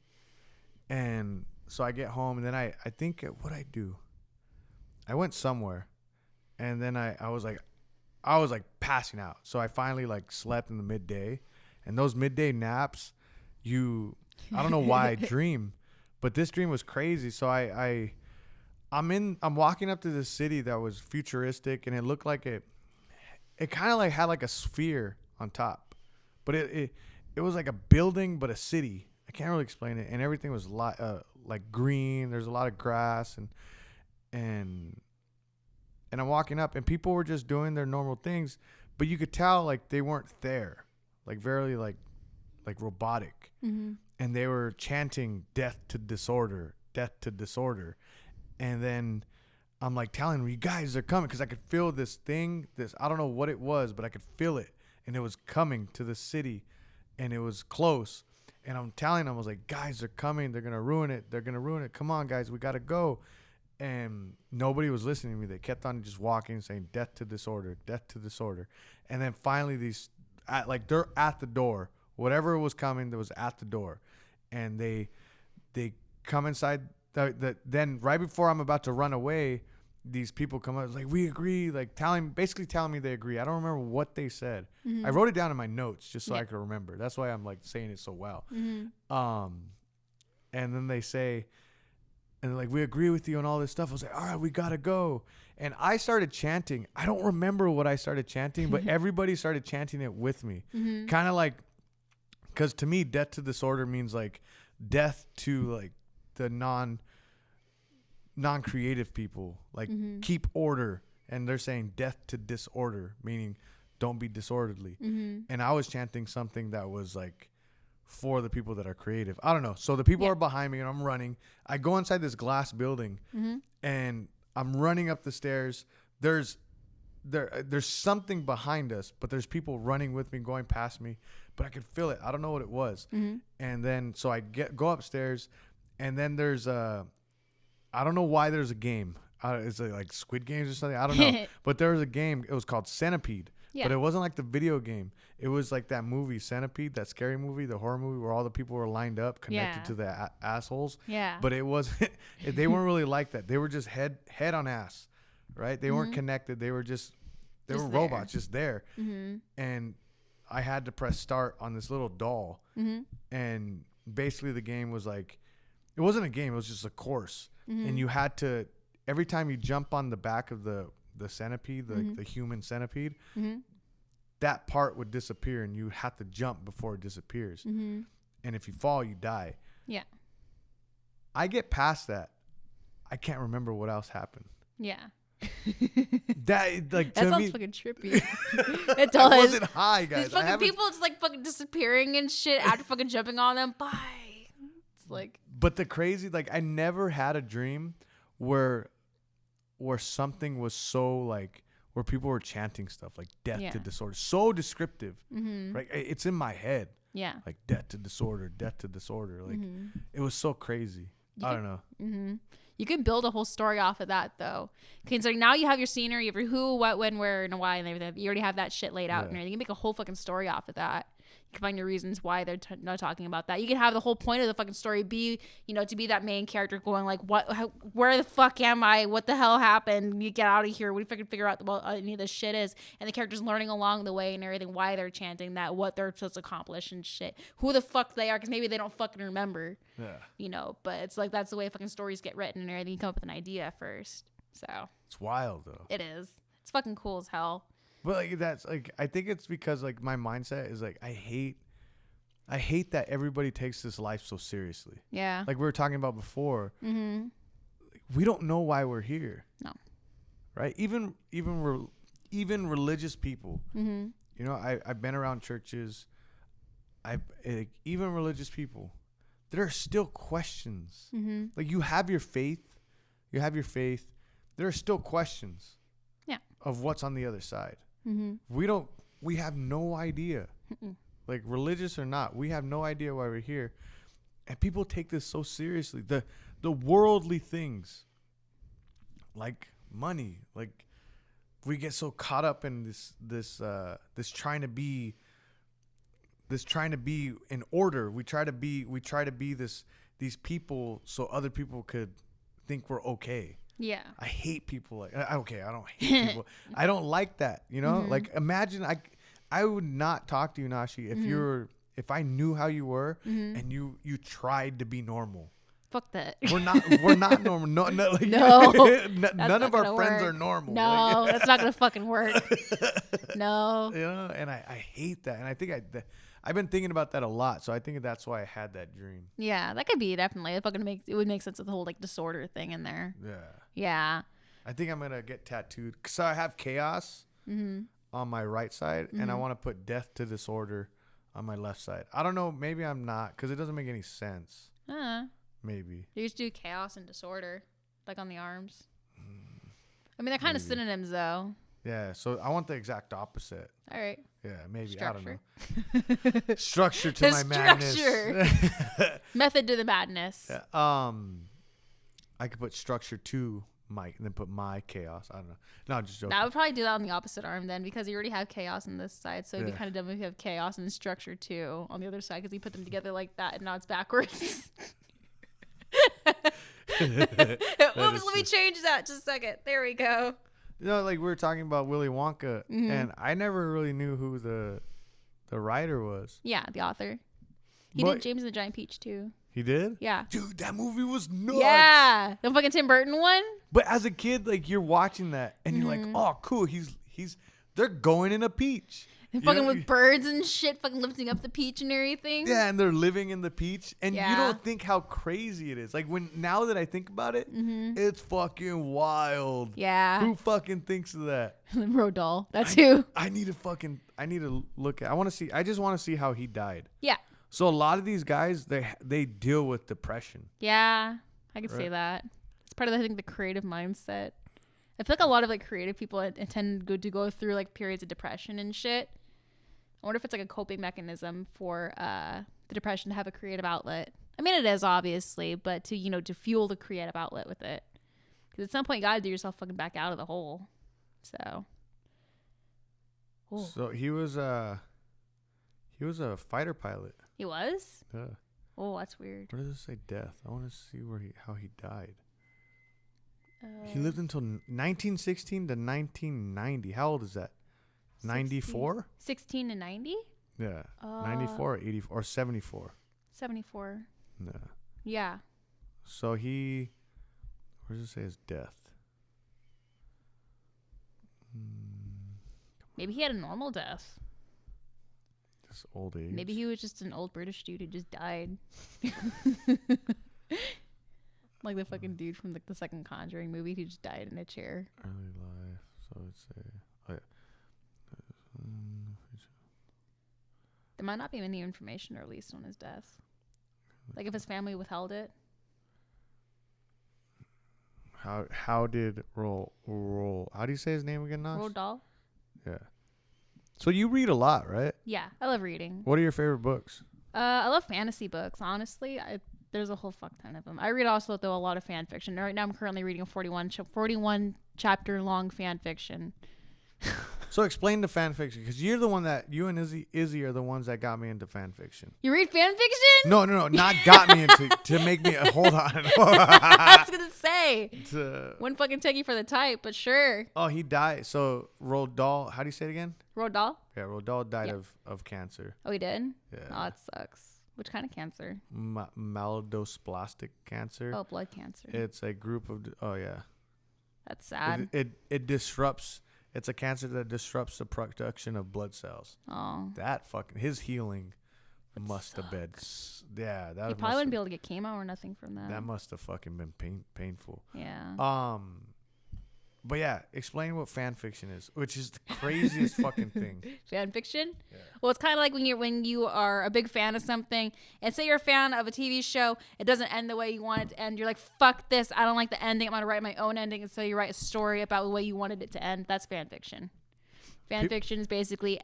And so I get home and then I think what I do. I went somewhere and then I was like passing out. So I finally like slept in the midday, and those midday naps, I don't know why I dream, but this dream was crazy. So I'm walking up to this city that was futuristic, and it looked like it kind of like had like a sphere on top, but it was like a building, but a city. I can't really explain it. And everything was like green. There's a lot of grass and I'm walking up, and people were just doing their normal things, but you could tell like they weren't there, like very like robotic. Mm-hmm. And they were chanting death to disorder. And then I'm like telling them, you guys are coming, because I could feel this thing, I don't know what it was, but I could feel it, and it was coming to the city, and it was close. And I'm telling them, I was like, guys, they're coming, they're gonna ruin it, come on guys, we gotta go. And nobody was listening to me. They kept on just walking, saying death to disorder. And then finally they're at the door. Whatever was coming, that was at the door. And they come inside. Then right before I'm about to run away, these people come up, like, we agree, like basically telling me they agree. I don't remember what they said. Mm-hmm. I wrote it down in my notes just so I could remember. That's why I'm like saying it so well. Mm-hmm. And then they say, and like, we agree with you and all this stuff. I was like, all right, we gotta go. And I started chanting. I don't remember what I started chanting, but everybody started chanting it with me. Mm-hmm. Kind of like, because to me, death to disorder means like death to like the non-creative people, like keep order. And they're saying death to disorder, meaning don't be disorderly. Mm-hmm. And I was chanting something that was like for the people that are creative. I don't know. So the people are behind me, and I'm running. I go inside this glass building, and I'm running up the stairs. There's something behind us, but there's people running with me, going past me, but I could feel it. I don't know what it was. Mm-hmm. And then so I go upstairs, and then there's I don't know why there's a game. It's like Squid Games or something. I don't know. But there was a game. It was called Centipede. Yeah. But it wasn't like the video game. It was like that movie, Centipede, that scary movie, the horror movie where all the people were lined up, connected to the assholes. Yeah. But it wasn't, they weren't really like that. They were just head on ass, right? They weren't connected. They were they were robots just there. Mm-hmm. And I had to press start on this little doll. Mm-hmm. And basically the game was like, it wasn't a game. It was just a course. Mm-hmm. And you had to, every time you jump on the back of the centipede, the human centipede, that part would disappear, and you have to jump before it disappears. Mm-hmm. And if you fall, you die. Yeah. I get past that. I can't remember what else happened. Yeah. That like that to sounds me, fucking trippy. It does. I wasn't high, guys. These fucking people just like fucking disappearing and shit after fucking jumping on them. Bye. It's like. But the crazy, like, I never had a dream where something was so like, where people were chanting stuff like death to disorder, so descriptive, right? It's in my head. Yeah. Like death to disorder. Like it was so crazy. I don't know. Mm-hmm. You can build a whole story off of that though. Okay, so now you have your scenery, you have your who, what, when, where, and why, and everything. You already have that shit laid out and everything. You can make a whole fucking story off of that. You can find your reasons why they're not talking about that. You can have the whole point of the fucking story be, to be that main character going like, where the fuck am I? What the hell happened? You get out of here. We fucking figure out what any of this shit is. And the characters learning along the way and everything, why they're chanting that, what they're supposed to accomplish and shit. Who the fuck they are, because maybe they don't fucking remember. Yeah. But it's like, that's the way fucking stories get written and everything. You come up with an idea first. So. It's wild, though. It is. It's fucking cool as hell. But like that's like I think it's because like my mindset is like I hate that everybody takes this life so seriously. Yeah. Like we were talking about before. Mm-hmm. We don't know why we're here. No. Right? Even religious people. Mm-hmm. I've been around churches. Even religious people. There are still questions. Mm-hmm. Like you have your faith. There are still questions. Yeah. Of what's on the other side. Mm-hmm. We have no idea. Like religious or not, we have no idea why we're here. And people take this so seriously. The worldly things, like money, like we get so caught up in this trying to be in order. We try to be these people so other people could think we're okay. Yeah. I hate people like I don't hate people. I don't like that, Like imagine I would not talk to you, Nashi, if I knew how you were and you tried to be normal. Fuck that. We're not normal. No, like, no. None of our friends are normal. No, that's not gonna fucking work. No. And I hate that. And I think I've been thinking about that a lot, so I think that's why I had that dream. Yeah, that could be definitely. It would make sense with the whole like disorder thing in there. Yeah. Yeah. I think I'm gonna get tattooed because I have chaos on my right side, and I want to put death to disorder on my left side. I don't know. Maybe I'm not because it doesn't make any sense. Maybe. You used to do chaos and disorder, like on the arms. I mean, they're kind of synonyms, though. Yeah, so I want the exact opposite. All right. Yeah, maybe. Structure. I don't know. Structure to my madness. Method to the madness. Yeah. I could put structure to Mike and then put my chaos. I don't know. No, I'm just joking. I would probably do that on the opposite arm then because you already have chaos on this side. So it'd be kind of dumb if you have chaos and structure too on the other side because you put them together like that and now it's backwards. Oops, let me change that just a second. There we go. Like we were talking about Willy Wonka, and I never really knew who the writer was. Yeah, the author. He did James and the Giant Peach too. He did? Yeah. Dude, that movie was nuts. Yeah. The fucking Tim Burton one? But as a kid, like you're watching that and you're like, oh, cool. They're going in a peach. And fucking with birds and shit, fucking lifting up the peach and everything. Yeah, and they're living in the peach. And you don't think how crazy it is. Like now that I think about it, it's fucking wild. Yeah. Who fucking thinks of that? Roald Dahl. That's who. I need to look at. I just want to see how he died. Yeah. So a lot of these guys, they deal with depression. Yeah, I could say that. It's part of, I think, the creative mindset. I feel like a lot of like creative people tend to go through like periods of depression and shit. I wonder if it's like a coping mechanism for the depression to have a creative outlet. I mean, it is obviously, but to fuel the creative outlet with it. Because at some point you gotta do yourself fucking back out of the hole. So. Ooh. So he was a fighter pilot. He was? Yeah. Oh, that's weird. Where does it say death? I want to see how he died. He lived until 1916 to 1990. How old is that? 94? 16 to 90? Yeah. 94 or 84 or 74. 74. Yeah. Yeah. So where does it say his death? Maybe he had a normal death. This old age. Maybe he was just an old British dude who just died. Like the fucking dude from the second Conjuring movie who just died in a chair. Early life. So it's There might not be any information released on his death. Like if his family withheld it. How did Roll? How do you say his name again, Nash? Roald Dahl? Yeah. So you read a lot, right? Yeah, I love reading. What are your favorite books? I love fantasy books, honestly. There's a whole fuck ton of them. I read also, though, a lot of fan fiction. Right now I'm currently reading a 41 chapter long fan fiction. So explain the fan fiction, because you're the one that you and Izzy are the ones that got me into fan fiction. You read fan fiction? No, not got me into to make me hold on. I was gonna say To- wouldn't fucking take you for the type, but sure. oh, he died. So Roald Dahl, how do you say it again? Roald Dahl? Yeah, Roald Dahl died Yeah. of cancer. Oh, he did? Yeah. Oh, that sucks. Which kind of cancer? Myelodysplastic cancer. Oh, blood cancer. It's a group of. Oh yeah. That's sad. It disrupts. It's a cancer that disrupts the production of blood cells. Oh. That fucking his healing must have been. Yeah, that You probably wouldn't be able to get chemo or nothing from that. That must have fucking been painful. Yeah. But yeah, explain what fan fiction is, which is the craziest fucking thing. Fan fiction? Yeah. Well, it's kind of like when you are a big fan of something, and say you're a fan of a TV show, it doesn't end the way you want it to end. You're like, fuck this, I don't like the ending. I'm gonna write my own ending, and so you write a story about the way you wanted it to end. That's fan fiction. Fan fiction is basically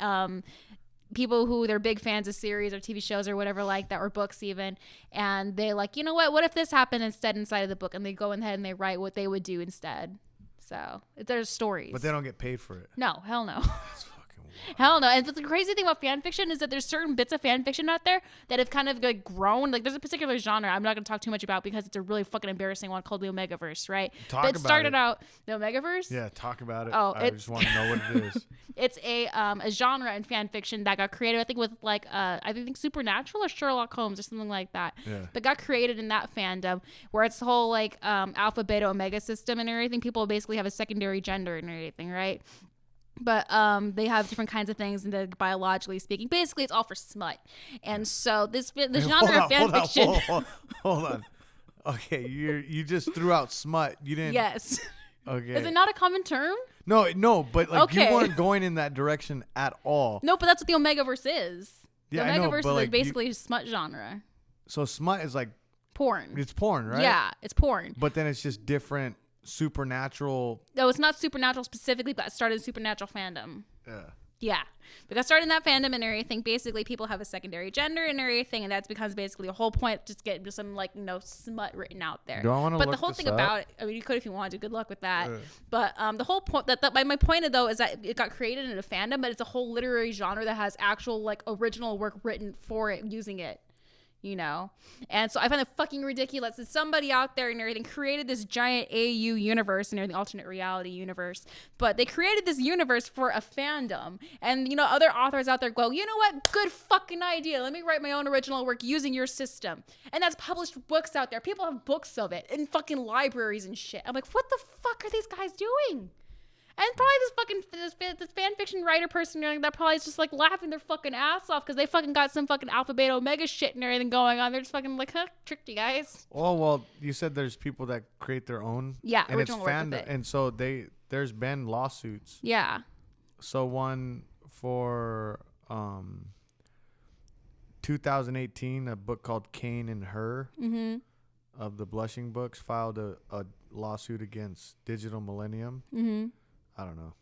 people who they're big fans of series or TV shows or whatever like that, or books even, and they like, you know what if this happened instead inside of the book, and they go ahead and they write what they would do instead. So there's stories. But they don't get paid for it. No, hell no. That's fucking wild. Hell no. And the crazy thing about fan fiction is that there's certain bits of fan fiction out there that have kind of like grown. Like there's a particular genre I'm not going to talk too much about because it's a really fucking embarrassing one called the Omegaverse, right? Talk But it about started it. out the Omegaverse. Yeah, talk about it. Oh, I just want to know what it is. It's a genre in fan fiction that got created, I think, with like I think Supernatural or Sherlock Holmes or something like that. Yeah. But got created in that fandom where it's the whole like alpha, beta, omega system and everything. People basically have a secondary gender and everything, right? But they have different kinds of things, and biologically speaking, basically it's all for smut. And so the genre of fan fiction. Hold on. Okay, you just threw out smut. You didn't. Yes. Okay. Is it not a common term? No, but like Okay. you weren't going in that direction at all. No, but that's what the Omegaverse is. Yeah, the I know, Omegaverse but, is like, basically a smut genre. So smut is like Porn. it's porn, right? Yeah, it's porn. But then it's just different supernatural. No, it's not supernatural specifically, but it started in supernatural fandom. Yeah. Yeah. Because started in that fandom and everything, basically people have a secondary gender and everything, and that's becomes basically the whole point, just get some like smut written out there. Do I want to But look the whole this thing up? about it, I mean, you could if you wanted to. Good luck with that. But the whole point that my point though is that it got created in a fandom, but it's a whole literary genre that has actual like original work written for it using it. You know, and so I find it fucking ridiculous that somebody out there and everything created this giant AU universe and everything, alternate reality universe, but they created this universe for a fandom, and other authors out there go, you know what, good fucking idea, let me write my own original work using your system, and that's published books out there. People have books of it in fucking libraries and shit. I'm like, what the fuck are these guys doing? And probably this fan fiction writer person that probably is just like laughing their fucking ass off because they fucking got some fucking alpha beta omega shit and everything going on. They're just fucking like, tricked you guys. Oh well, you said there's people that create their own. Yeah, and it's original work with it. and so there's been lawsuits. Yeah. So one for 2018, a book called Cain and Her of the Blushing Books filed a lawsuit against Digital Millennium. I don't know.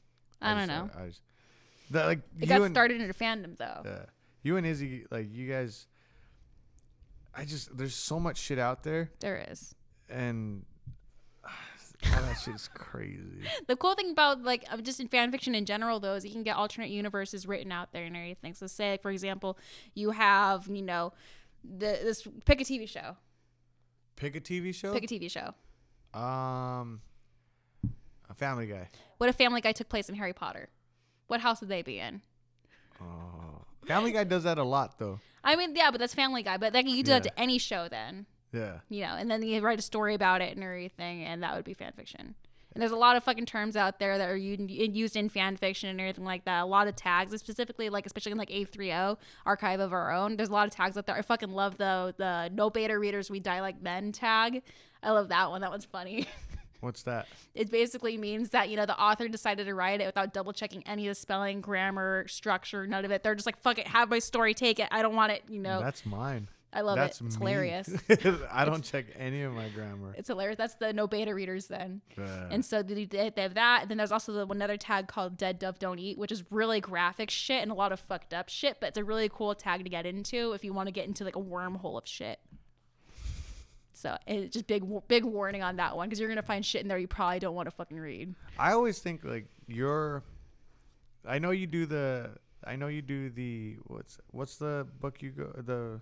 I don't know. It Got started in a fandom though. Yeah. You and Izzy, like you guys, there's so much shit out there, There is. and that shit's crazy. The cool thing about like just in fan fiction in general though is you can get alternate universes written out there and everything. So say like, for example, you have this pick a TV show. Pick a TV show. Pick a TV show. A Family Guy. What if Family Guy took place in Harry Potter? What house would they be in? Oh, Family Guy does that a lot though. I mean, yeah, but that's Family Guy. But then you do that to any show then. Yeah. And then you write a story about it and everything, and that would be fan fiction. And there's a lot of fucking terms out there that are used in fan fiction and everything like that. A lot of tags, specifically, like especially in like A30, Archive of Our Own. There's a lot of tags out there. I fucking love the no beta readers, we die like men tag. I love that one. That one's funny. What's that? It basically means that, the author decided to write it without double checking any of the spelling, grammar, structure, none of it. They're just like, fuck it, have my story, take it. I don't want it, That's mine. I love That's it. It's me. hilarious. I don't check any of my grammar. It's hilarious. That's the no beta readers then. Yeah. And so they have that. And then there's also another tag called Dead Dove Don't Eat, which is really graphic shit and a lot of fucked up shit. But it's a really cool tag to get into if you want to get into like a wormhole of shit. So it's just big warning on that one because you're going to find shit in there you probably don't want to fucking read. I always think like I know you do the. I know you do the. What's the book you go the.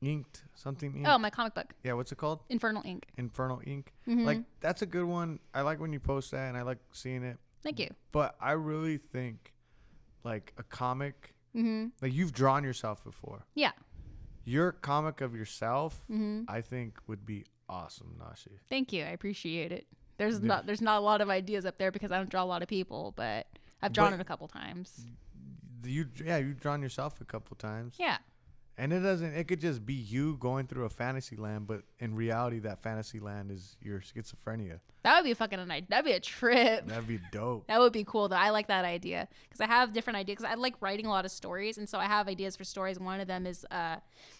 Inked something. Inked? Oh, my comic book, Yeah, what's it called? Infernal Ink. Infernal Ink. Mhm. Like that's a good one. I like when you post that, and I like seeing it. Thank you. But I really think, like a comic, Mm-hmm. like you've drawn yourself before. Yeah. Your comic of yourself, Mm-hmm. I think, would be awesome, Nashi. Thank you. I appreciate it. There's Yeah. not a lot of ideas up there because I don't draw a lot of people, but I've drawn it a couple times. You've drawn yourself a couple times. Yeah. And it could just be you going through a fantasy land, but in reality, that fantasy land is your schizophrenia. That would be that'd be a trip. That'd be dope. That would be cool though. I like that idea because I have different ideas. Because I like writing a lot of stories, and so I have ideas for stories. One of them is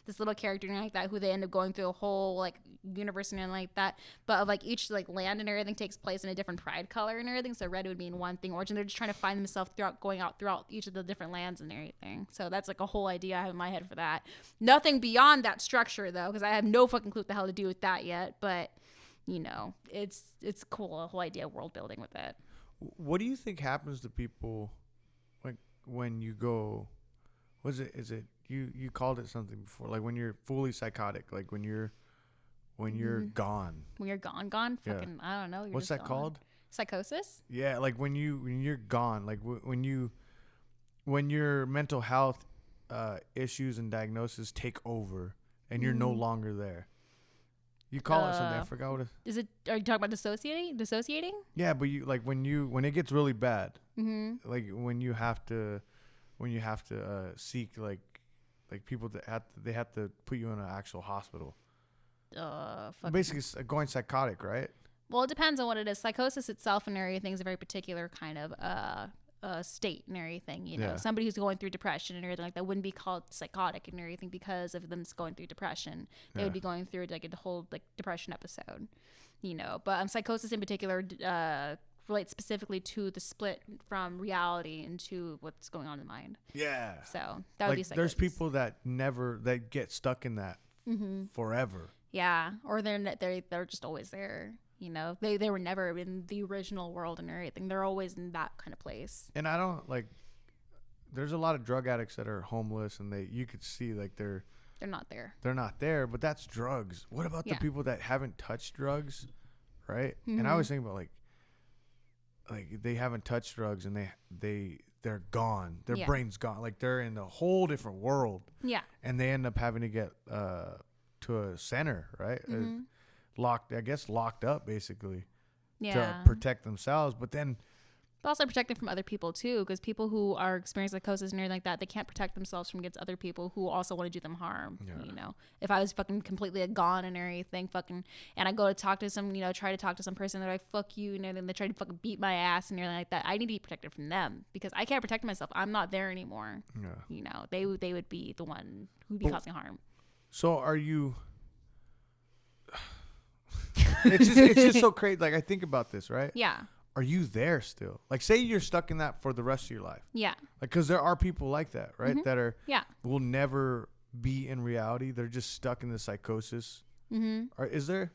this little character and like that who they end up going through a whole like universe and like that. But of like each like land and everything takes place in a different pride color and everything. So red would mean one thing, orange, and they're just trying to find themselves throughout each of the different lands and everything. So that's like a whole idea I have in my head for that. Nothing beyond that structure though, because I have no fucking clue what the hell to do with that yet. But you know, it's cool, the whole idea of world building with it. What do you think happens to people, like when you go? Is it you called it something before? Like when you're fully psychotic, like when you're gone. When you're gone, Yeah. fucking, I don't know. You're What's just that gone. called? Psychosis? Yeah, like when you're gone, like when your mental health issues and diagnosis take over and you're no longer there. You call it something. I forgot what it is. Are you talking about dissociating? Yeah, but you like when it gets really bad, Mm-hmm. like when you have to seek like people that they have to put you in an actual hospital. Basically, it's going psychotic, right? Well, it depends on what it is. Psychosis itself and everything is a very particular kind of state and everything. You know, Yeah. somebody who's going through depression and everything like that wouldn't be called psychotic and everything because of them going through depression. They would be going through like a whole like depression episode. You know, but psychosis in particular relates specifically to the split from reality into what's going on in the mind. Yeah. So that would be psychosis. There's people that get stuck in that forever. Yeah, or they're just always there. You know, they were never in the original world and everything. They're always in that kind of place. And I don't like. There's a lot of drug addicts that are homeless, and you could see like they're not there. They're not there, but that's drugs. What about the Yeah. people that haven't touched drugs, right? And I always think about like they haven't touched drugs and they're gone. Their Yeah. brain's gone. Like they're in a whole different world, Yeah. and they end up having to get to a center, right? Locked up basically Yeah. to protect themselves. But then But also protecting from other people too, because people who are experiencing psychosis and everything like that, they can't protect themselves from against other people who also want to do them harm. Yeah. You know, if I was fucking completely gone and everything, and I go to talk to some, try to talk to some person, they're like, "Fuck you," and then they try to fucking beat my ass and everything like that. I need to be protected from them because I can't protect myself. I'm not there anymore. yeah. You know, they would be the one who'd be causing harm. So are you? It's just so crazy. Like I think about this, right? Yeah. Are you there still? Like, say you're stuck in that for the rest of your life. Yeah. Like, because there are people like that, right? That Yeah. will never be in reality. They're just stuck in the psychosis. Or is there?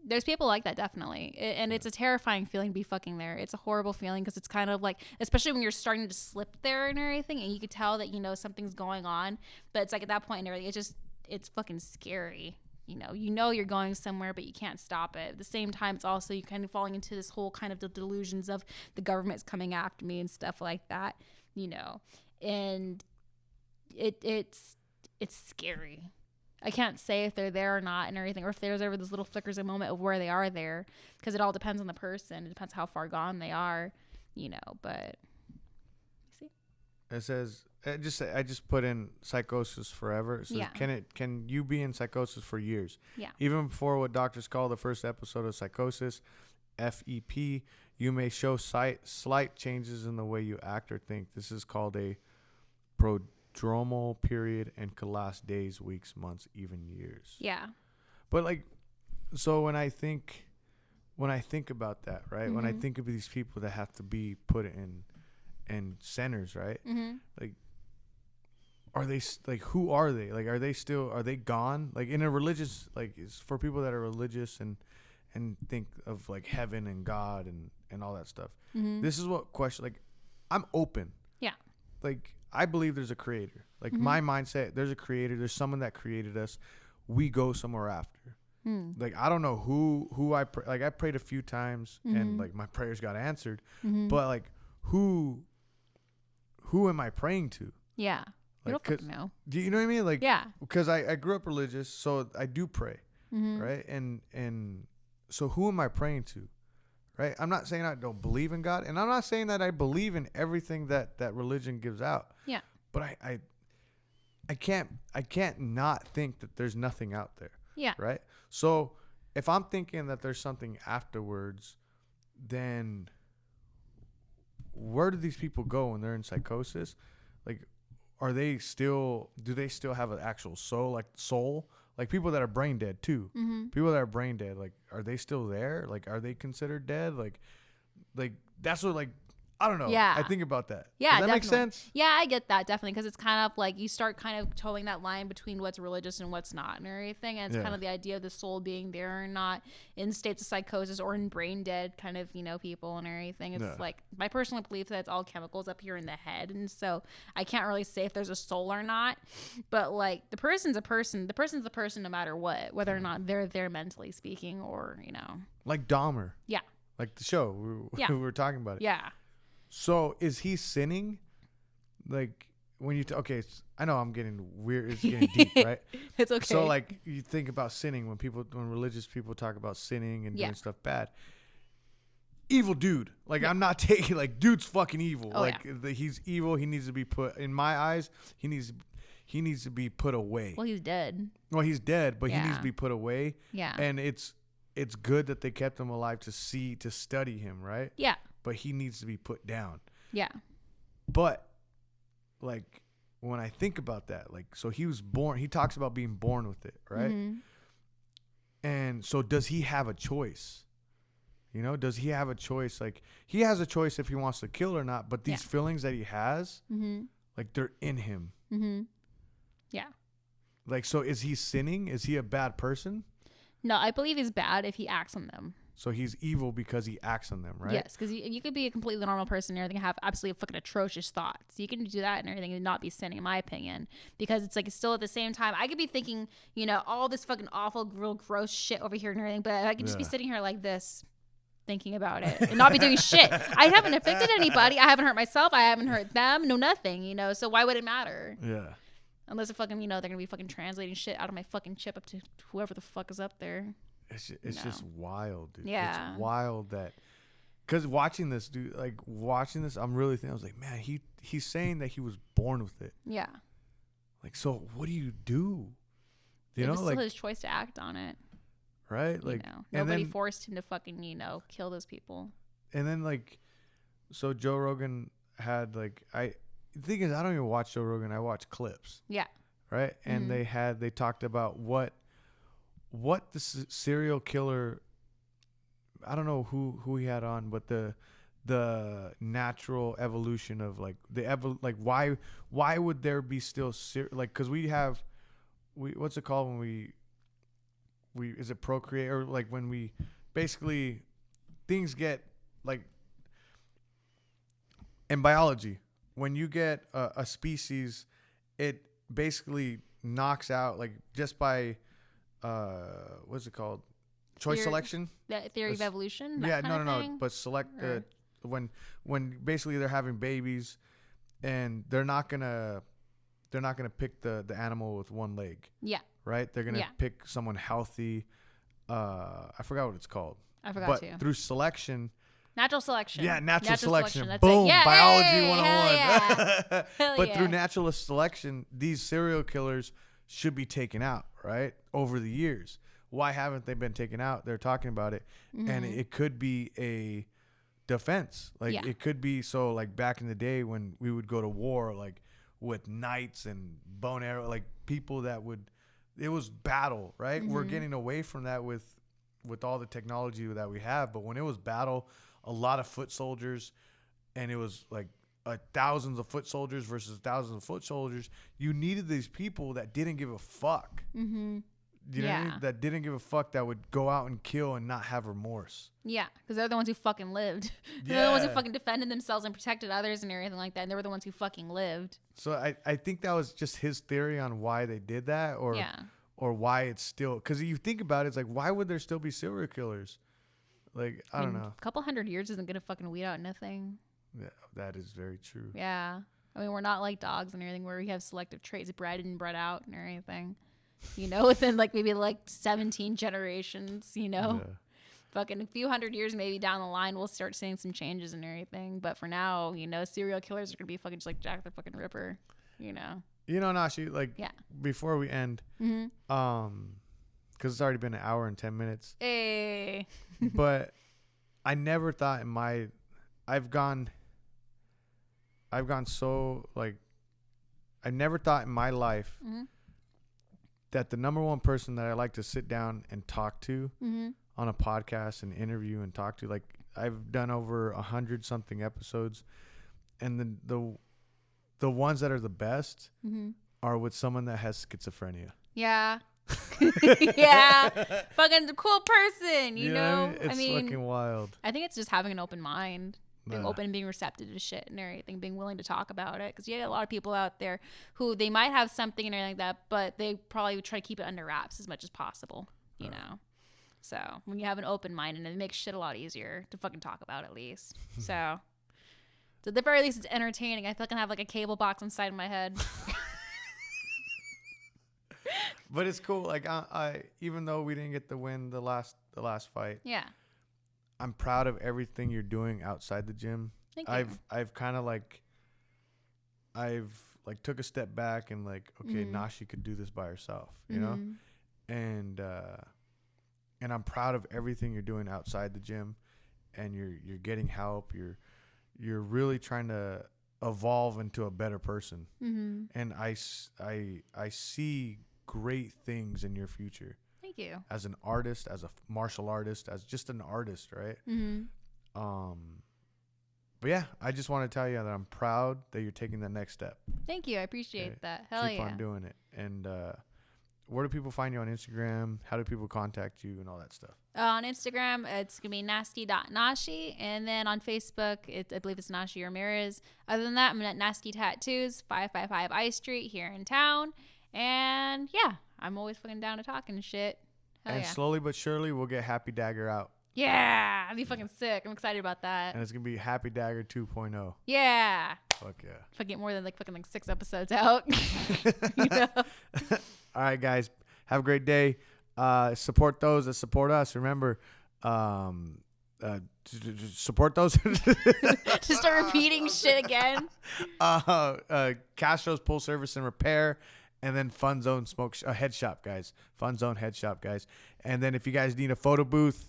There's people like that, definitely. And it's a terrifying feeling to be fucking there. It's a horrible feeling because it's kind of like, especially when you're starting to slip there and everything, and you could tell that, something's going on. But it's like at that point and everything, it's fucking scary. You know you're going somewhere, but you can't stop it. At the same time, it's also you kind of falling into this whole kind of the delusions of the government's coming after me and stuff like that, and it's scary. I can't say if they're there or not and everything, or if there's ever this little flickers a moment of where they are there, because it all depends on the person. It depends how far gone they are, but see. It says I just put in psychosis forever. It says, Yeah. Can you be in psychosis for years? Yeah. Even before what doctors call the first episode of psychosis, FEP, you may show slight changes in the way you act or think. This is called a prodromal period and can last days, weeks, months, even years. Yeah. But like, so when I think about that, right? When I think of these people that have to be put in centers, right? Like, are they like, who are they? Like, are they gone? Like in a religious, like it's for people that are religious and think of like heaven and God and all that stuff. This is what question, like, I'm open. Yeah. Like, I believe there's a creator. Like, my mindset, there's a creator. There's someone that created us. We go somewhere after. Like, I don't know who I pray. Like, I prayed a few times and like my prayers got answered, but like who am I praying to? Yeah. You Like, don't fucking know. do you know what I mean? Like, Yeah. because I grew up religious, so I do pray, right? And so who am I praying to, right? I'm not saying I don't believe in God, and I'm not saying that I believe in everything that religion gives out. Yeah. But I can't not think that there's nothing out there. Yeah. Right. So if I'm thinking that there's something afterwards, then where do these people go when they're in psychosis? Like, do they still have an actual soul? Like people that are brain dead too. People that are brain dead, like, are they still there? Like, are they considered dead? Like that's what, like, I don't know. Yeah. I think about that. Yeah, Does that definitely. make sense? Yeah, I get that definitely, because it's kind of like you start kind of towing that line between what's religious and what's not and everything. And it's kind of the idea of the soul being there or not in states of psychosis or in brain dead kind of, people and everything. It's like my personal belief that it's all chemicals up here in the head. And so I can't really say if there's a soul or not. But like the person's a person. The person's a person no matter what, whether or not they're there mentally speaking or, Like Dahmer. Yeah. Like the show. We were talking about it. Yeah. So is he sinning? Like when you okay, I know I'm getting weird. It's getting deep, right? It's okay. So like you think about sinning when religious people talk about sinning and doing stuff bad. Evil dude. Like I'm not taking like dude's fucking evil. He's evil. He needs to be put in my eyes. He needs to be put away. Well, he's dead. Well, he's dead, but he needs to be put away. Yeah. And it's good that they kept him alive to study him, right? Yeah. But he needs to be put down. Yeah. But like when I think about that, like, so he was born, he talks about being born with it, right? And so does he have a choice? Does he have a choice? Like he has a choice if he wants to kill or not, but these feelings that he has, like they're in him. Yeah. Like, so is he sinning? Is he a bad person? No, I believe he's bad if he acts on them. So he's evil because he acts on them, right? Yes, because you could be a completely normal person and everything, have absolutely fucking atrocious thoughts. You can do that and everything and not be sinning, in my opinion. Because it's like still at the same time, I could be thinking, all this fucking awful, real gross shit over here and everything, but I could just be sitting here like this, thinking about it and not be doing shit. I haven't affected anybody. I haven't hurt myself. I haven't hurt them. No, nothing, So why would it matter? Yeah. Unless it fucking, they're going to be fucking translating shit out of my fucking chip up to whoever the fuck is up there. It's just wild, dude. Yeah. It's wild that, because watching this, dude, I'm really thinking, I was like, man, he's saying that he was born with it. Yeah. Like, so what do you do? It was still his choice to act on it. Right? Like, nobody forced him to fucking, kill those people. And then like, so Joe Rogan had the thing is, I don't even watch Joe Rogan. I watch clips. Yeah. Right? And they talked about what the serial killer, I don't know who he had on, but the natural evolution of why would there be still because what's it called when we is it procreate, or like when we basically things get like in biology, when you get a species, it basically knocks out, like, just by what's it called? Choice selection? The theory of evolution? Yeah, no. But select when basically they're having babies and they're not gonna pick the animal with one leg. Yeah. Right? They're gonna pick someone healthy. I forgot what it's called. I forgot but too. Through selection. Natural selection. Yeah, natural selection. That's Boom, it. Yeah, biology 101. Yeah. But through natural selection, these serial killers should be taken out, right? Over the years. Why haven't they been taken out? They're talking about it. And it could be a defense. Like, it could be, so like back in the day when we would go to war, like with knights and bow and arrow, like people that it was battle, right? We're getting away from that with all the technology that we have. But when it was battle, a lot of foot soldiers, and it was like thousands of foot soldiers versus thousands of foot soldiers. You needed these people that didn't give a fuck You know what I mean? That didn't give a fuck, that would go out and kill and not have remorse. Yeah, because they're the ones who fucking lived. They're the ones who fucking defended themselves and protected others and everything like that. And they were the ones who fucking lived. So I think that was just his theory on why they did that, or why it's still. Because you think about it, it's like, why would there still be serial killers? Like, I don't know. A couple hundred years isn't gonna fucking weed out nothing. Yeah, that is very true. Yeah, I mean, we're not like dogs and everything where we have selective traits bred in and bred out and everything. You know, within like maybe like 17 generations, you know, fucking a few hundred years maybe down the line, we'll start seeing some changes and everything. But for now, you know, serial killers are going to be fucking just like Jack the fucking Ripper, you know. You know, Nashi, like, before we end, because it's already been an hour and 10 minutes. Hey. But I never thought I've gone so, like, I never thought in my life that the number one person that I like to sit down and talk to on a podcast and interview and talk to, like, I've done over 100 something episodes, and the ones that are the best are with someone that has schizophrenia. Yeah. Yeah. Fucking cool person, you know? What I mean? It's fucking wild. I think it's just having an open mind. Being open and being receptive to shit and everything, being willing to talk about it. Because you get a lot of people out there who they might have something and everything like that, but they probably would try to keep it under wraps as much as possible, you know? So when you have an open mind, and it makes shit a lot easier to fucking talk about at least. So at the very least, it's entertaining. I fucking have like a cable box inside of my head. But it's cool. Like, I even though we didn't get the win the last fight. Yeah. I'm proud of everything you're doing outside the gym. Thank you. I've kind of like took a step back and like, okay, Nashi could do this by herself, you know? And I'm proud of everything you're doing outside the gym, and you're getting help. You're really trying to evolve into a better person. And I see great things in your future. Thank you. As an artist, as a martial artist, as just an artist, right? But yeah, I just want to tell you that I'm proud that you're taking the next step. Thank you. I appreciate that. Hell Keep on doing it. And where do people find you on Instagram? How do people contact you and all that stuff? On Instagram, it's going to be nasty.nashi. And then on Facebook, I believe it's Nashi Ramirez. Other than that, I'm at Nasty Tattoos, 555 I Street here in town. And yeah, I'm always fucking down to talk and shit. Hell and slowly but surely, we'll get Happy Dagger out. Yeah, I'd be fucking sick. I'm excited about that. And it's going to be Happy Dagger 2.0. Yeah. Fuck yeah. If I get more than like fucking 6 episodes out. You know? All right, guys. Have a great day. Support those that support us. Remember, support those. Just start repeating shit again. Castro's Pool Service and Repair. And then Fun Zone Head Shop, guys. Fun Zone Head Shop, guys. And then if you guys need a photo booth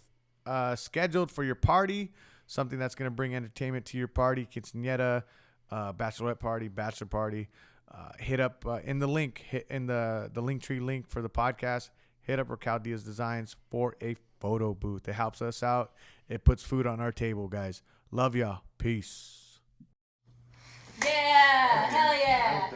scheduled for your party, something that's going to bring entertainment to your party, quinceañera, bachelorette party, bachelor party, hit up in the link, in the Linktree link for the podcast, hit up Raquel Diaz Designs for a photo booth. It helps us out. It puts food on our table, guys. Love y'all. Peace. Yeah. Hell yeah.